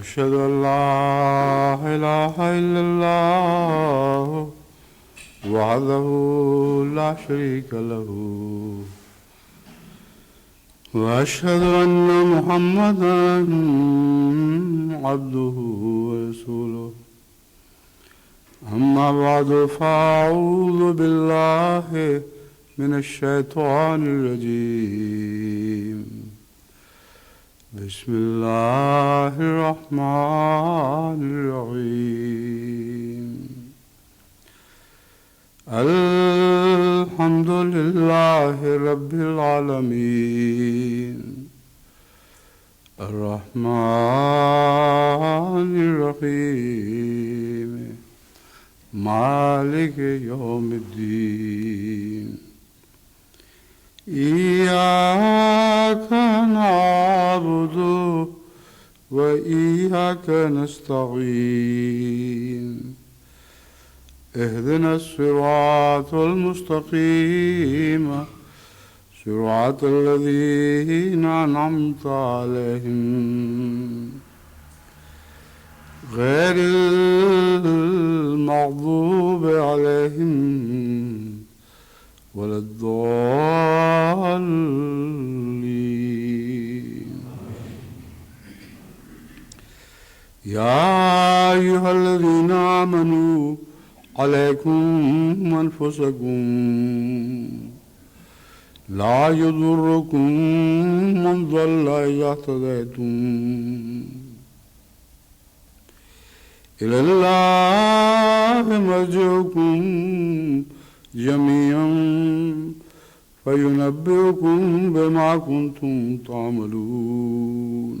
أشهد أن لا إله إلا الله وحده لا شريك له وأشهد أن محمدا عبده ورسوله أما بعد فأعوذ بالله من الشيطان الرجيم بسم الله الرحمن الرحيم الحمد لله رب العالمين الرحمن الرحيم مالك يوم الدين إياك نعبد وإياك نستعين اهدنا الصراط المستقيم صراط الذين أنعمت عليهم غير المغضوب عليهم ولا الضالين يا أيها الذين آمنوا عليكم أنفسكم لا يضركم من ضل إذا اهتديتم إلى الله مرجعكم جميعا فينبئكم بما كنتم تعملون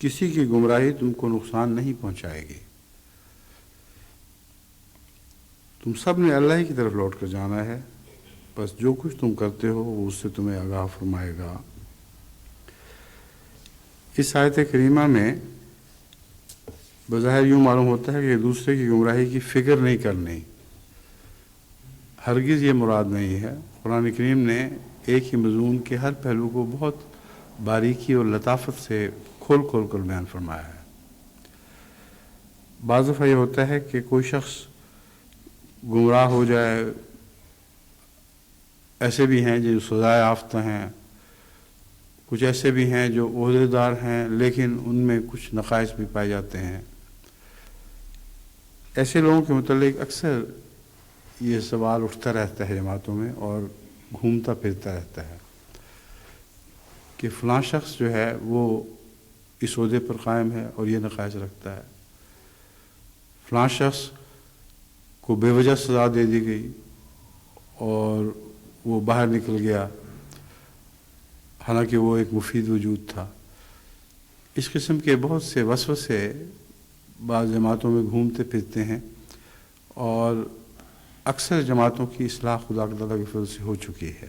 کسی کی گمراہی تم کو نقصان نہیں پہنچائے گی. تم سب نے اللہ ہی کی طرف لوٹ کر جانا ہے، بس جو کچھ تم کرتے ہو وہ اس سے تمہیں آگاہ فرمائے گا. اس آیت کریمہ میں بظاہر یوں معلوم ہوتا ہے کہ دوسرے کی گمراہی کی فکر نہیں کرنی. ہرگز یہ مراد نہیں ہے. قرآن کریم نے ایک ہی مضمون کے ہر پہلو کو بہت باریکی اور لطافت سے کھول کھول کر بیان فرمایا ہے. بعض دفعہ یہ ہوتا ہے کہ کوئی شخص گمراہ ہو جائے. ایسے بھی ہیں جو سزا یافتہ ہیں، کچھ ایسے بھی ہیں جو عہدے دار ہیں لیکن ان میں کچھ نقائص بھی پائے جاتے ہیں. ایسے لوگوں کے متعلق اکثر یہ سوال اٹھتا رہتا ہے جماعتوں میں اور گھومتا پھرتا رہتا ہے کہ فلاں شخص جو ہے وہ اس عہدے پر قائم ہے اور یہ نقائص رکھتا ہے، فلاں شخص کو بے وجہ سزا دے دی گئی اور وہ باہر نکل گیا حالانکہ وہ ایک مفید وجود تھا. اس قسم کے بہت سے وسوسے بعض جماعتوں میں گھومتے پھرتے ہیں اور اکثر جماعتوں کی اصلاح خدا تعالیٰ کے فضل سے ہو چکی ہے،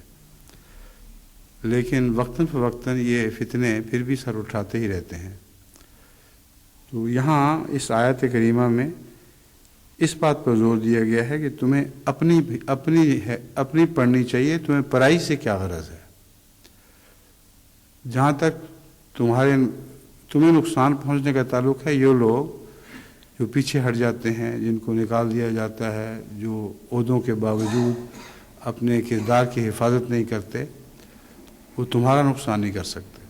لیکن وقتاً فوقتاً یہ فتنے پھر بھی سر اٹھاتے ہی رہتے ہیں. تو یہاں اس آیت کریمہ میں اس بات پر زور دیا گیا ہے کہ تمہیں اپنی پڑھنی چاہیے، تمہیں پرائی سے کیا غرض ہے. جہاں تک تمہیں نقصان پہنچنے کا تعلق ہے، یہ لوگ جو پیچھے ہٹ جاتے ہیں، جن کو نکال دیا جاتا ہے، جو عہدوں کے باوجود اپنے کردار کی حفاظت نہیں کرتے، وہ تمہارا نقصان نہیں کر سکتے.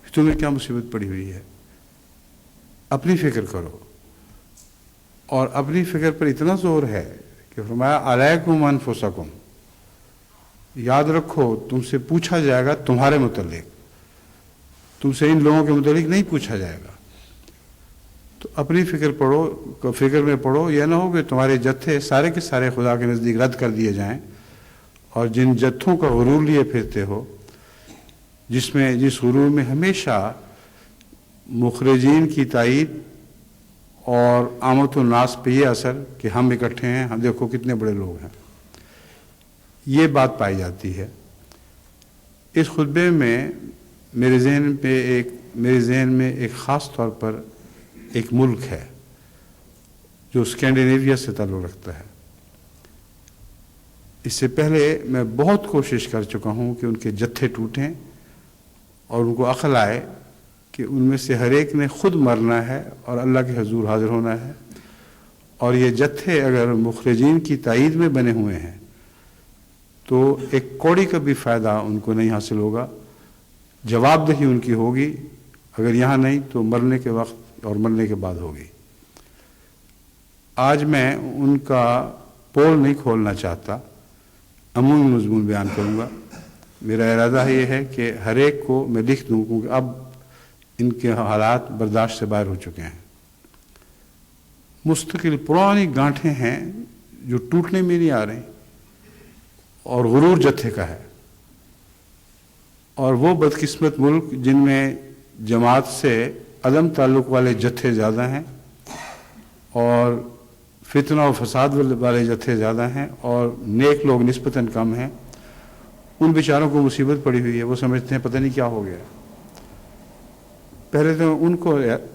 تمہیں کیا مصیبت پڑی ہوئی ہے؟ اپنی فکر کرو. اور اپنی فکر پر اتنا زور ہے کہ فرمایا علیکم انفسکم، یاد رکھو تم سے پوچھا جائے گا تمہارے متعلق، تم سے ان لوگوں کے متعلق نہیں پوچھا جائے گا. تو اپنی فکر میں پڑھو. یہ نہ ہو کہ تمہارے جتھے سارے کے سارے خدا کے نزدیک رد کر دیے جائیں، اور جن جتھوں کا غرور لیے پھرتے ہو، جس غرور میں ہمیشہ مخرجین کی تائید اور عامت الناس پہ یہ اثر کہ ہم اکٹھے ہیں، ہم دیکھو کتنے بڑے لوگ ہیں، یہ بات پائی جاتی ہے. اس خطبے میں میرے ذہن میں ایک خاص طور پر ایک ملک ہے جو اسکینڈینیویا سے تعلق رکھتا ہے. اس سے پہلے میں بہت کوشش کر چکا ہوں کہ ان کے جتھے ٹوٹیں اور ان کو عقل آئے کہ ان میں سے ہر ایک نے خود مرنا ہے اور اللہ کے حضور حاضر ہونا ہے، اور یہ جتھے اگر مخرجین کی تائید میں بنے ہوئے ہیں تو ایک کوڑی کا بھی فائدہ ان کو نہیں حاصل ہوگا. جواب دہی ان کی ہوگی، اگر یہاں نہیں تو مرنے کے وقت اور مرنے کے بعد ہوگی. آج میں ان کا پول نہیں کھولنا چاہتا، عمومی مضمون بیان کروں گا. میرا ارادہ یہ ہے کہ ہر ایک کو میں لکھ دوں، کیونکہ اب ان کے حالات برداشت سے باہر ہو چکے ہیں. مستقل پرانی گانٹھیں ہیں جو ٹوٹنے میں نہیں آ رہی، اور غرور جتھے کا ہے. اور وہ بدقسمت ملک جن میں جماعت سے عدم تعلق والے جتھے زیادہ ہیں اور فتنہ و فساد والے جتھے زیادہ ہیں اور نیک لوگ نسبتاً کم ہیں، ان بیچاروں کو مصیبت پڑی ہوئی ہے. وہ سمجھتے ہیں پتہ نہیں کیا ہو گیا. پہلے تو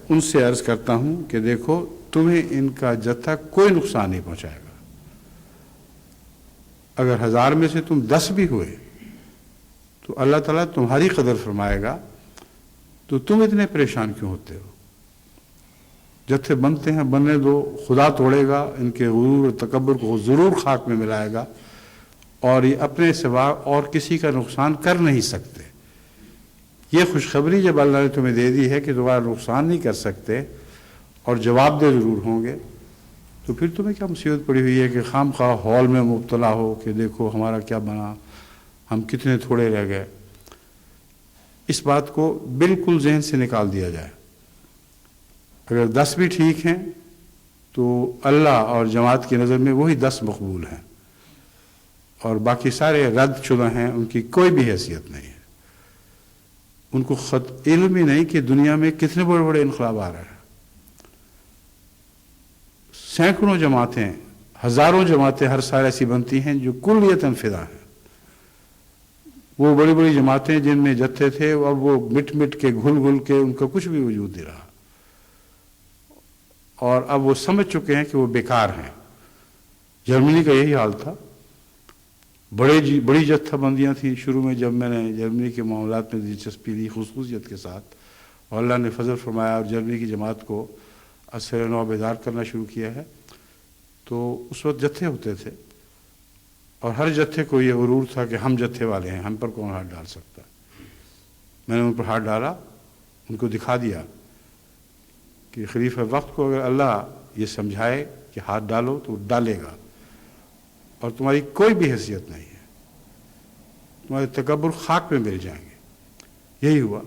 ان سے عرض کرتا ہوں کہ دیکھو تمہیں ان کا جتھا کوئی نقصان نہیں پہنچائے گا. اگر 1000 میں سے تم 10 بھی ہوئے تو اللہ تعالیٰ تمہاری قدر فرمائے گا. تو تم اتنے پریشان کیوں ہوتے ہو؟ جتھے بنتے ہیں بننے دو، خدا توڑے گا. ان کے غرور اور تکبر کو ضرور خاک میں ملائے گا، اور یہ اپنے سوا اور کسی کا نقصان کر نہیں سکتے. یہ خوشخبری جب اللہ نے تمہیں دے دی ہے کہ تمہارا نقصان نہیں کر سکتے اور جواب دہ ضرور ہوں گے، تو پھر تمہیں کیا مصیبت پڑی ہوئی ہے کہ خام خواہ ہال میں مبتلا ہو کہ دیکھو ہمارا کیا بنا، ہم کتنے تھوڑے رہ گئے. اس بات کو بالکل ذہن سے نکال دیا جائے. اگر 10 بھی ٹھیک ہیں تو اللہ اور جماعت کی نظر میں وہی 10 مقبول ہیں، اور باقی سارے رد شدہ ہیں، ان کی کوئی بھی حیثیت نہیں ہے. ان کو خط علم ہی نہیں کہ دنیا میں کتنے بڑے بڑے انقلاب آ رہے ہیں. سینکڑوں جماعتیں، ہزاروں جماعتیں ہر سال ایسی بنتی ہیں جو کلیتاً فدا ہیں. وہ بڑی بڑی جماعتیں جن میں جتھے تھے اب وہ مٹ مٹ کے گھل گھل کے ان کا کچھ بھی وجود نہیں رہا، اور اب وہ سمجھ چکے ہیں کہ وہ بیکار ہیں. جرمنی کا یہی حال تھا. بڑی جتھہ بندیاں تھیں شروع میں جب میں نے جرمنی کے معاملات میں دلچسپی لی خصوصیت کے ساتھ، اور اللہ نے فضل فرمایا اور جرمنی کی جماعت کو اثر نو بیدار کرنا شروع کیا ہے. تو اس وقت جتھے ہوتے تھے اور ہر جتھے کو یہ غرور تھا کہ ہم جتھے والے ہیں، ہم پر کون ہاتھ ڈال سکتا ہے. میں نے ان پر ہاتھ ڈالا، ان کو دکھا دیا کہ خلیفہ وقت کو اگر اللہ یہ سمجھائے کہ ہاتھ ڈالو تو ڈالے گا، اور تمہاری کوئی بھی حیثیت نہیں ہے، تمہارے تکبر خاک میں مل جائیں گے. یہی ہوا.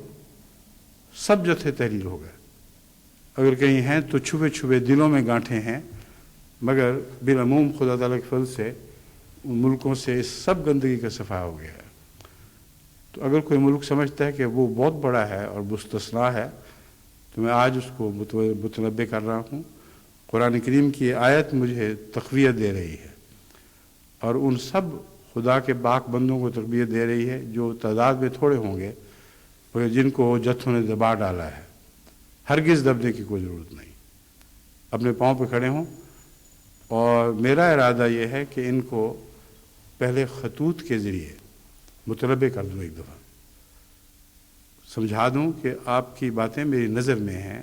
سب جتھے تحریر ہو گئے. اگر کہیں ہیں تو چھپے چھپے دلوں میں گانٹھیں ہیں، مگر بالعموم خدا تعالیٰ کے فضل سے ان ملکوں سے اس سب گندگی کا صفحہ ہو گیا ہے. تو اگر کوئی ملک سمجھتا ہے کہ وہ بہت بڑا ہے اور مستثنا ہے، تو میں آج اس کو متنبع کر رہا ہوں. قرآن کریم کی آیت مجھے تقویت دے رہی ہے، اور ان سب خدا کے پاک بندوں کو تقویت دے رہی ہے جو تعداد میں تھوڑے ہوں گے مگر جن کو جتھوں نے دبا ڈالا ہے. ہرگز دبنے کی کوئی ضرورت نہیں. اپنے پاؤں پہ کھڑے ہوں، اور میرا ارادہ یہ ہے کہ ان کو پہلے خطوط کے ذریعے متنبع کر دوں، ایک دفعہ سمجھا دوں کہ آپ کی باتیں میری نظر میں ہیں.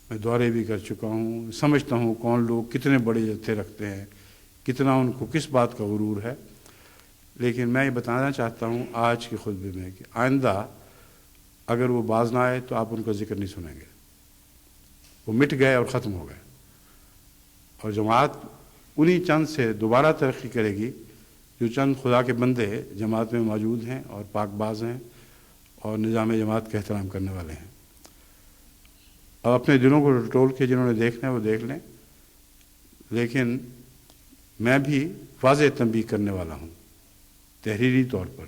میں دورے بھی کر چکا ہوں، سمجھتا ہوں کون لوگ کتنے بڑے جتھے رکھتے ہیں، کتنا ان کو کس بات کا غرور ہے. لیکن میں یہ بتانا چاہتا ہوں آج کے خطبے میں کہ آئندہ اگر وہ باز نہ آئے تو آپ ان کا ذکر نہیں سنیں گے. وہ مٹ گئے اور ختم ہو گئے، اور جماعت انہی چند سے دوبارہ ترقی کرے گی جو چند خدا کے بندے جماعت میں موجود ہیں اور پاک باز ہیں اور نظام جماعت کا احترام کرنے والے ہیں. اب اپنے دلوں کو ٹول کے جنہوں نے دیکھنا ہے وہ دیکھ لیں، لیکن میں بھی واضح تنبیہ کرنے والا ہوں تحریری طور پر،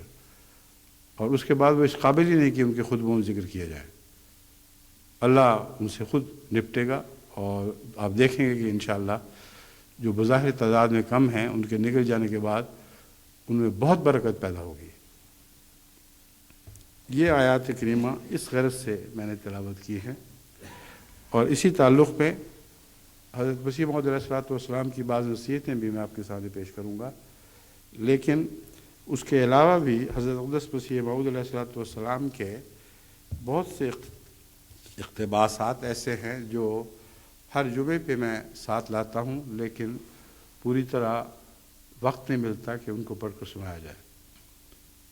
اور اس کے بعد وہ اس قابل ہی نہیں کہ ان کے خود بہت ذکر کیا جائے. اللہ ان سے خود نپٹے گا، اور آپ دیکھیں گے کہ انشاءاللہ جو بظاہر تعداد میں کم ہیں ان کے نکل جانے کے بعد ان میں بہت برکت پیدا ہوگی. یہ آیات کریمہ اس غرض سے میں نے تلاوت کی ہے، اور اسی تعلق پہ حضرت مسیح موعود علیہ السلام کی بعض نصیحتیں بھی میں آپ کے سامنے پیش کروں گا. لیکن اس کے علاوہ بھی حضرت اقدس مسیح موعود علیہ السلام کے بہت سے اقتباسات ایسے ہیں جو ہر جمعے پہ میں ساتھ لاتا ہوں، لیکن پوری طرح وقت نہیں ملتا کہ ان کو پڑھ کر سنایا جائے.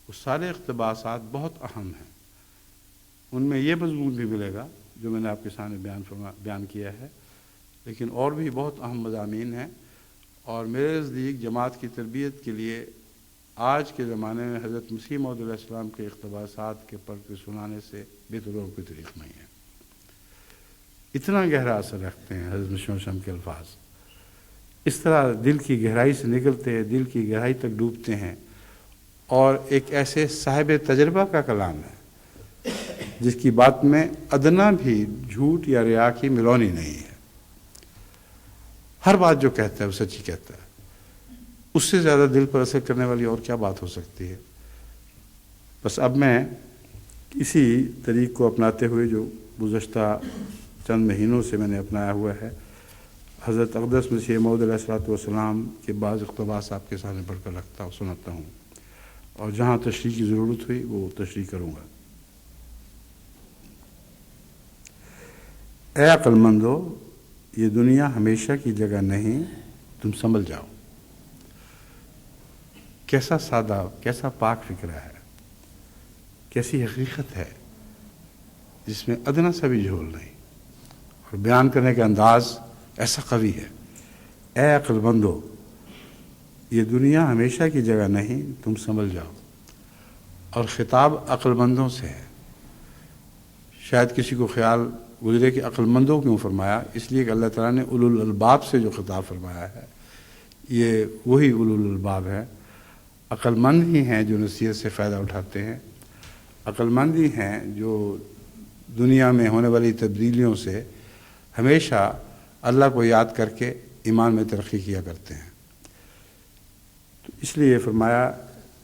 وہ سارے اقتباسات بہت اہم ہیں. ان میں یہ مضمون بھی ملے گا جو میں نے آپ کے سامنے بیان کیا ہے، لیکن اور بھی بہت اہم مضامین ہیں. اور میرے نزدیک جماعت کی تربیت کے لیے آج کے زمانے میں حضرت مسیح موعود علیہ السلام کے اقتباسات کے پڑھ کے سنانے سے بہتر اور کوئی طریق نہیں ہے. اتنا گہرا اثر رکھتے ہیں حضرت مسیح علیہ السلام کے الفاظ، اس طرح دل کی گہرائی سے نکلتے ہیں، دل کی گہرائی تک ڈوبتے ہیں، اور ایک ایسے صاحب تجربہ کا کلام ہے جس کی بات میں ادنا بھی جھوٹ یا ریا کی ملونی نہیں ہے. ہر بات جو کہتا ہے وہ سچی کہتا ہے. اس سے زیادہ دل پر اثر کرنے والی اور کیا بات ہو سکتی ہے. بس اب میں اسی طریق کو اپناتے ہوئے جو گزشتہ چند مہینوں سے میں نے اپنایا ہوا ہے، حضرت اقدس مسیح موعود علیہ السلام کے بعض اقتباس آپ کے سامنے پڑھ کر سناتا ہوں، اور جہاں تشریح کی ضرورت ہوئی وہ تشریح کروں گا. اے عقل مندو، یہ دنیا ہمیشہ کی جگہ نہیں، تم سنبھل جاؤ. کیسا سادہ، کیسا پاک فکرہ ہے، کیسی حقیقت ہے جس میں ادنا سا بھی جھول نہیں، اور بیان کرنے کا انداز ایسا قوی ہے. اے عقل مندو، یہ دنیا ہمیشہ کی جگہ نہیں، تم سنبھل جاؤ. اور خطاب عقل مندوں سے ہے. شاید کسی کو خیال گزرے کہ عقل مندوں کیوں فرمایا؟ اس لیے کہ اللہ تعالیٰ نے اولو الالباب سے جو خطاب فرمایا ہے یہ وہی اولو الالباب ہے. عقل مند ہی ہیں جو نصیحت سے فائدہ اٹھاتے ہیں. عقلمند ہی ہیں جو دنیا میں ہونے والی تبدیلیوں سے ہمیشہ اللہ کو یاد کر کے ایمان میں ترقی کیا کرتے ہیں۔ تو اس لیے فرمایا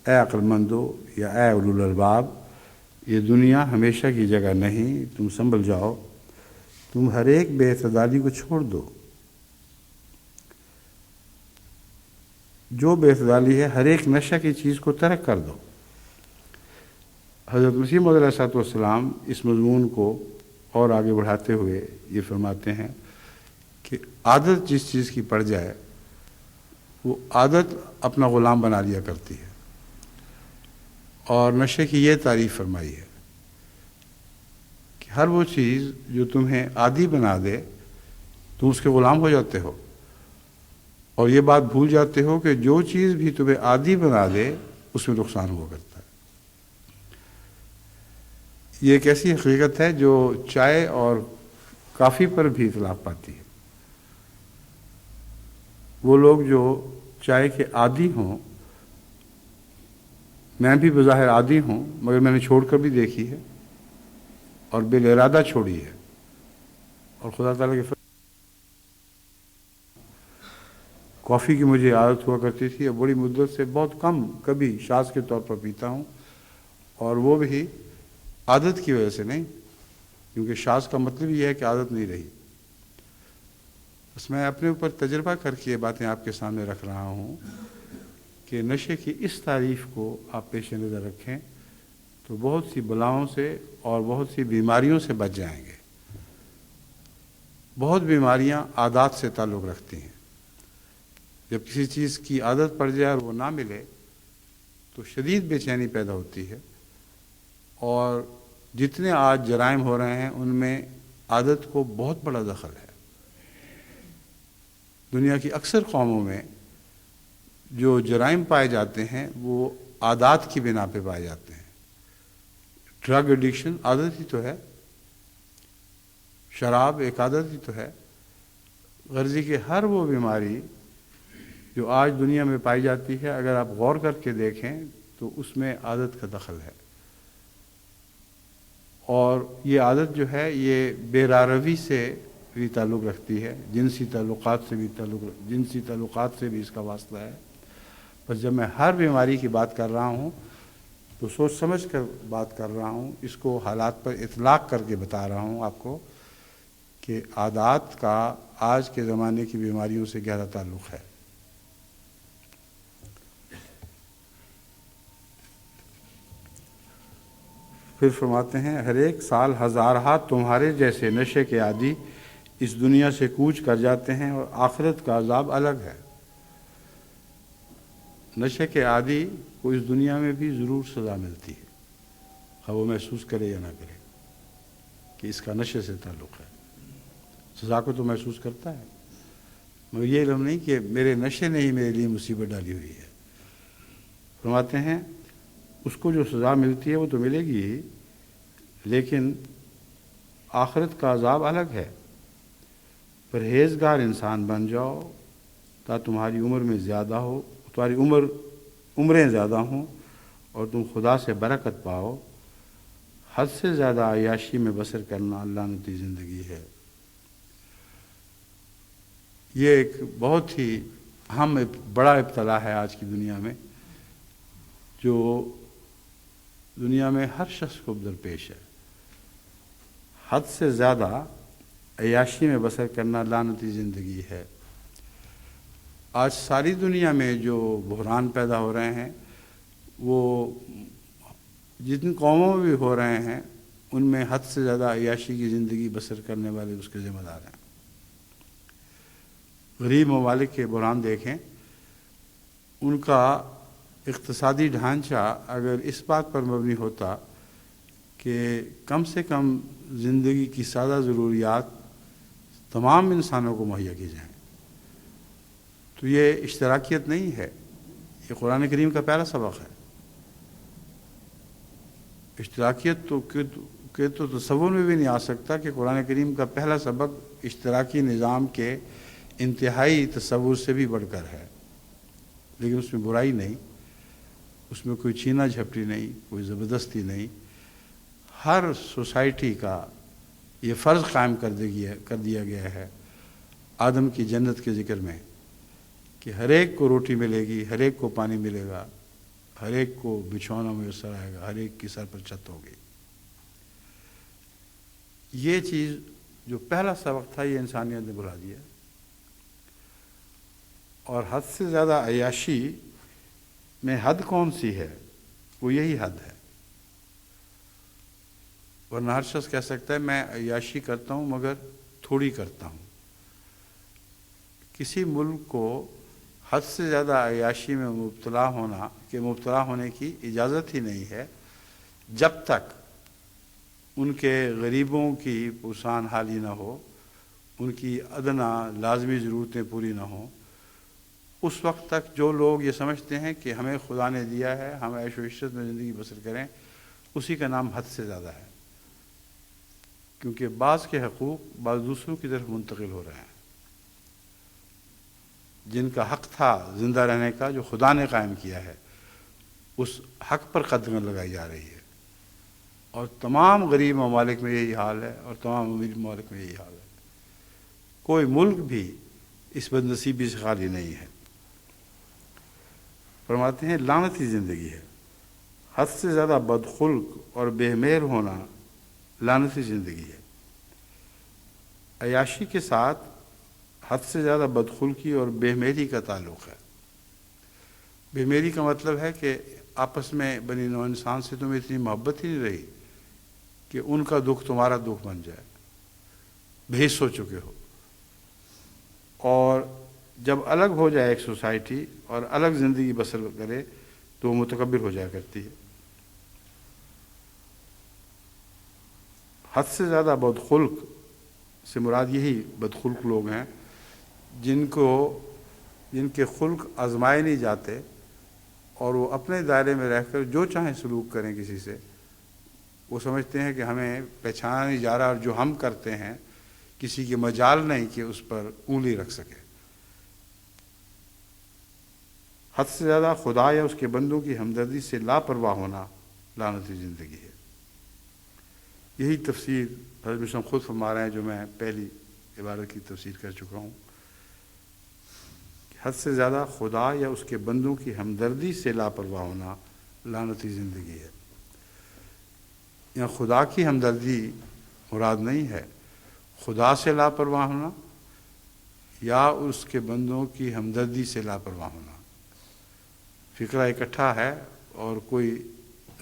اے عقلمندو یا اے اولو الالباب، یہ دنیا ہمیشہ کی جگہ نہیں، تم سنبھل جاؤ، تم ہر ایک بے اعتدالی کو چھوڑ دو۔ جو بے اعتدالی ہے، ہر ایک نشہ کی چیز کو ترک کر دو۔ حضرت مسیح موعود علیہ السلام اس مضمون کو اور آگے بڑھاتے ہوئے یہ فرماتے ہیں کہ عادت جس چیز کی پڑ جائے وہ عادت اپنا غلام بنا لیا کرتی ہے، اور نشے کی یہ تعریف فرمائی ہے کہ ہر وہ چیز جو تمہیں عادی بنا دے تم اس کے غلام ہو جاتے ہو، اور یہ بات بھول جاتے ہو کہ جو چیز بھی تمہیں عادی بنا دے اس میں نقصان ہوا کرتا ہے۔ یہ ایک ایسی حقیقت ہے جو چائے اور کافی پر بھی اطلاق پاتی ہے۔ وہ لوگ جو چائے کے عادی ہوں، میں بھی بظاہر عادی ہوں مگر میں نے چھوڑ کر بھی دیکھی ہے اور بالارادہ چھوڑی ہے، اور خدا تعالیٰ کے کافی کی مجھے عادت ہوا کرتی تھی، اور بڑی مدت سے بہت کم کبھی شاذ کے طور پر پیتا ہوں، اور وہ بھی عادت کی وجہ سے نہیں، کیونکہ شاذ کا مطلب یہ ہے کہ عادت نہیں رہی۔ بس میں اپنے اوپر تجربہ کر کے یہ باتیں آپ کے سامنے رکھ رہا ہوں کہ نشے کی اس تعریف کو آپ پیش نظر رکھیں تو بہت سی بلاؤں سے اور بہت سی بیماریوں سے بچ جائیں گے۔ بہت بیماریاں عادات سے تعلق رکھتی ہیں۔ جب کسی چیز کی عادت پڑ جائے اور وہ نہ ملے تو شدید بے چینی پیدا ہوتی ہے، اور جتنے آج جرائم ہو رہے ہیں ان میں عادت کو بہت بڑا دخل ہے۔ دنیا کی اکثر قوموں میں جو جرائم پائے جاتے ہیں وہ عادات کی بنا پہ پائے جاتے ہیں۔ ڈرگ ایڈکشن عادت ہی تو ہے، شراب ایک عادت ہی تو ہے، غرضی کہ ہر وہ بیماری جو آج دنیا میں پائی جاتی ہے اگر آپ غور کر کے دیکھیں تو اس میں عادت کا دخل ہے، اور یہ عادت جو ہے یہ بے راروی سے بھی تعلق رکھتی ہے، جنسی تعلقات سے بھی اس کا واسطہ ہے۔ بس جب میں ہر بیماری کی بات کر رہا ہوں تو سوچ سمجھ کر بات کر رہا ہوں، اس کو حالات پر اطلاق کر کے بتا رہا ہوں آپ کو کہ عادات کا آج کے زمانے کی بیماریوں سے گہرا تعلق ہے۔ پھر فرماتے ہیں ہر ایک سال ہزارہا تمہارے جیسے نشے کے عادی اس دنیا سے کوچ کر جاتے ہیں، اور آخرت کا عذاب الگ ہے۔ نشے کے عادی کو اس دنیا میں بھی ضرور سزا ملتی ہے، خواہ وہ محسوس کرے یا نہ کرے کہ اس کا نشے سے تعلق ہے۔ سزا کو تو محسوس کرتا ہے، مگر یہ علم نہیں کہ میرے نشے نے ہی میرے لیے مصیبت ڈالی ہوئی ہے۔ فرماتے ہیں اس کو جو سزا ملتی ہے وہ تو ملے گی ہی، لیکن آخرت کا عذاب الگ ہے۔ پرہیزگار انسان بن جاؤ تا تمہاری عمر میں زیادہ ہو، تمہاری عمریں زیادہ ہوں اور تم خدا سے برکت پاؤ۔ حد سے زیادہ عیاشی میں بسر کرنا لعنتی زندگی ہے۔ یہ ایک بہت ہی اہم بڑا ابتلا ہے آج کی دنیا میں، جو دنیا میں ہر شخص کو درپیش ہے۔ حد سے زیادہ عیاشی میں بسر کرنا لعنتی زندگی ہے۔ آج ساری دنیا میں جو بحران پیدا ہو رہے ہیں وہ جتنی قوموں میں بھی ہو رہے ہیں ان میں حد سے زیادہ عیاشی کی زندگی بسر کرنے والے اس کے ذمہ دار ہیں۔ غریب ممالک کے بحران دیکھیں، ان کا اقتصادی ڈھانچہ اگر اس بات پر مبنی ہوتا کہ کم سے کم زندگی کی سادہ ضروریات تمام انسانوں کو مہیا کی جائیں، تو یہ اشتراکیت نہیں ہے، یہ قرآن کریم کا پہلا سبق ہے۔ اشتراکیت تو تصور میں بھی نہیں آ سکتا کہ قرآن کریم کا پہلا سبق اشتراکی نظام کے انتہائی تصور سے بھی بڑھ کر ہے، لیکن اس میں برائی نہیں، اس میں کوئی چھینا جھپٹی نہیں، کوئی زبردستی نہیں، ہر سوسائٹی کا یہ فرض قائم کر دیا گیا ہے آدم کی جنت کے ذکر میں کہ ہر ایک کو روٹی ملے گی، ہر ایک کو پانی ملے گا، ہر ایک کو بچھونا میسر آئے گا، ہر ایک کی سر پر چھت ہوگی۔ یہ چیز جو پہلا سبق تھا یہ انسانیت نے بھلا دیا، اور حد سے زیادہ عیاشی میں حد کون سی ہے؟ وہ یہی حد ہے، ورنہ ہر شخص کہہ سکتا ہے میں عیاشی کرتا ہوں مگر تھوڑی کرتا ہوں۔ کسی ملک کو حد سے زیادہ عیاشی میں مبتلا ہونے کی اجازت ہی نہیں ہے جب تک ان کے غریبوں کی پرسان حالی نہ ہو، ان کی ادنا لازمی ضرورتیں پوری نہ ہوں۔ اس وقت تک جو لوگ یہ سمجھتے ہیں کہ ہمیں خدا نے دیا ہے، ہم عیش و عشرت میں زندگی بسر کریں، اسی کا نام حد سے زیادہ ہے، کیونکہ بعض کے حقوق بعض دوسروں کی طرف منتقل ہو رہے ہیں۔ جن کا حق تھا زندہ رہنے کا، جو خدا نے قائم کیا ہے، اس حق پر قدغن لگائی جا رہی ہے، اور تمام غریب ممالک میں یہی حال ہے، اور تمام امیر ممالک میں یہی حال ہے۔ کوئی ملک بھی اس بدنصیبی سے خالی نہیں ہے۔ فرماتے ہیں لعنتی زندگی ہے، حد سے زیادہ بدخلق اور بے مہر ہونا لعنتی زندگی ہے۔ عیاشی کے ساتھ حد سے زیادہ بدخلقی اور بے مہری کا تعلق ہے۔ بے مہری کا مطلب ہے کہ آپس میں بنی نوع انسان سے تمہیں اتنی محبت ہی نہیں رہی کہ ان کا دکھ تمہارا دکھ بن جائے، بے حس ہو چکے ہو۔ اور جب الگ ہو جائے ایک سوسائٹی اور الگ زندگی بسر کرے تو وہ متکبر ہو جایا کرتی ہے۔ حد سے زیادہ بدخلق سے مراد یہی بدخلق لوگ ہیں جن کے خلق آزمائے نہیں جاتے، اور وہ اپنے دائرے میں رہ کر جو چاہیں سلوک کریں کسی سے، وہ سمجھتے ہیں کہ ہمیں پہچانا نہیں جا رہا، اور جو ہم کرتے ہیں کسی کی مجال نہیں کہ اس پر انگلی رکھ سکے۔ حد سے زیادہ خدا یا اس کے بندوں کی ہمدردی سے لاپرواہ ہونا لعنتی زندگی ہے۔ یہی تفسیر حضرت مسلم خود فرما رہے ہیں جو میں پہلی عبارت کی تفسیر کر چکا ہوں۔ حد سے زیادہ خدا یا اس کے بندوں کی ہمدردی سے لاپرواہ ہونا لعنتی زندگی ہے۔ یہاں خدا کی ہمدردی مراد نہیں ہے، خدا سے لاپرواہ ہونا یا اس کے بندوں کی ہمدردی سے لاپرواہ ہونا۔ فقرہ اکٹھا ہے، اور کوئی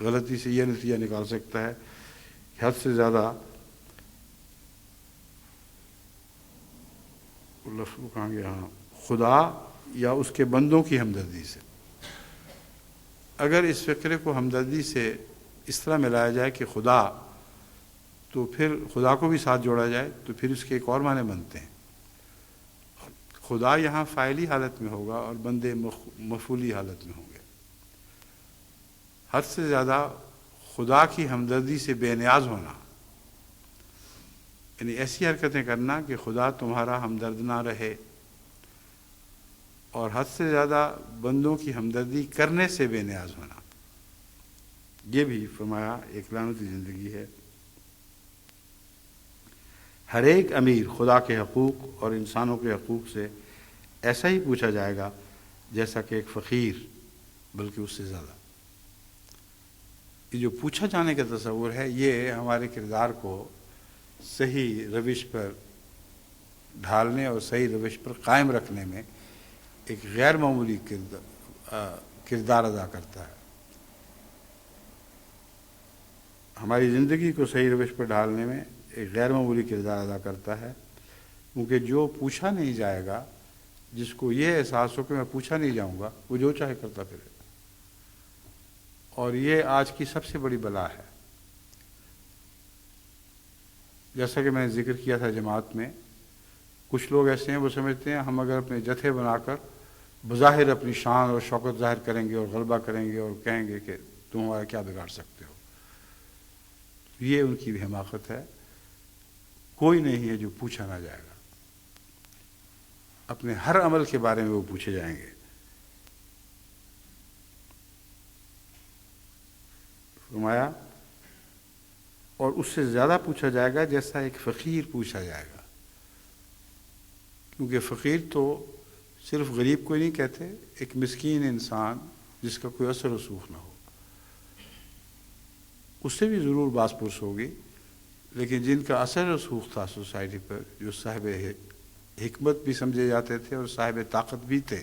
غلطی سے یہ نتیجہ نکال سکتا ہے کہ حد سے زیادہ لفظ کو کہاں گیا، خدا یا اس کے بندوں کی ہمدردی سے۔ اگر اس فقرے کو ہمدردی سے اس طرح ملایا جائے کہ خدا، تو پھر خدا کو بھی ساتھ جوڑا جائے تو پھر اس کے ایک اور معنی بنتے ہیں۔ خدا یہاں فاعلی حالت میں ہوگا اور بندے مفعولی حالت میں ہوں گے۔ حد سے زیادہ خدا کی ہمدردی سے بے نیاز ہونا، یعنی ایسی حرکتیں کرنا کہ خدا تمہارا ہمدرد نہ رہے، اور حد سے زیادہ بندوں کی ہمدردی کرنے سے بے نیاز ہونا، یہ بھی فرمایا ایک لعنتی زندگی ہے۔ ہر ایک امیر خدا کے حقوق اور انسانوں کے حقوق سے ایسا ہی پوچھا جائے گا جیسا کہ ایک فقیر، بلکہ اس سے زیادہ۔ یہ جو پوچھا جانے کا تصور ہے، یہ ہمارے کردار کو صحیح روش پر ڈھالنے اور صحیح روش پر قائم رکھنے میں ایک غیر معمولی کردار ادا کرتا ہے۔ ہماری زندگی کو صحیح روش پر ڈھالنے میں ایک غیر معمولی کردار ادا کرتا ہے، کیونکہ جو پوچھا نہیں جائے گا، جس کو یہ احساس ہو کہ میں پوچھا نہیں جاؤں گا، وہ جو چاہے کرتا پھرے، اور یہ آج کی سب سے بڑی بلا ہے۔ جیسا کہ میں نے ذکر کیا تھا جماعت میں، کچھ لوگ ایسے ہیں وہ سمجھتے ہیں ہم اگر اپنے جتھے بنا کر بظاہر اپنی شان اور شوکت ظاہر کریں گے اور غلبہ کریں گے اور کہیں گے کہ تم ہمارا کیا بگاڑ سکتے ہو، یہ ان کی بھی حماقت ہے۔ کوئی نہیں ہے جو پوچھا نہ جائے گا، اپنے ہر عمل کے بارے میں وہ پوچھے جائیں گے۔ فرمایا اور اس سے زیادہ پوچھا جائے گا جیسا ایک فقیر پوچھا جائے گا، کیونکہ فقیر تو صرف غریب کو نہیں کہتے، ایک مسکین انسان جس کا کوئی اثر رسوخ نہ ہو، اس سے بھی ضرور باس پرس ہوگی، لیکن جن کا اثر رسوخ تھا سوسائٹی پر، جو صاحب حکمت بھی سمجھے جاتے تھے اور صاحب طاقت بھی تھے،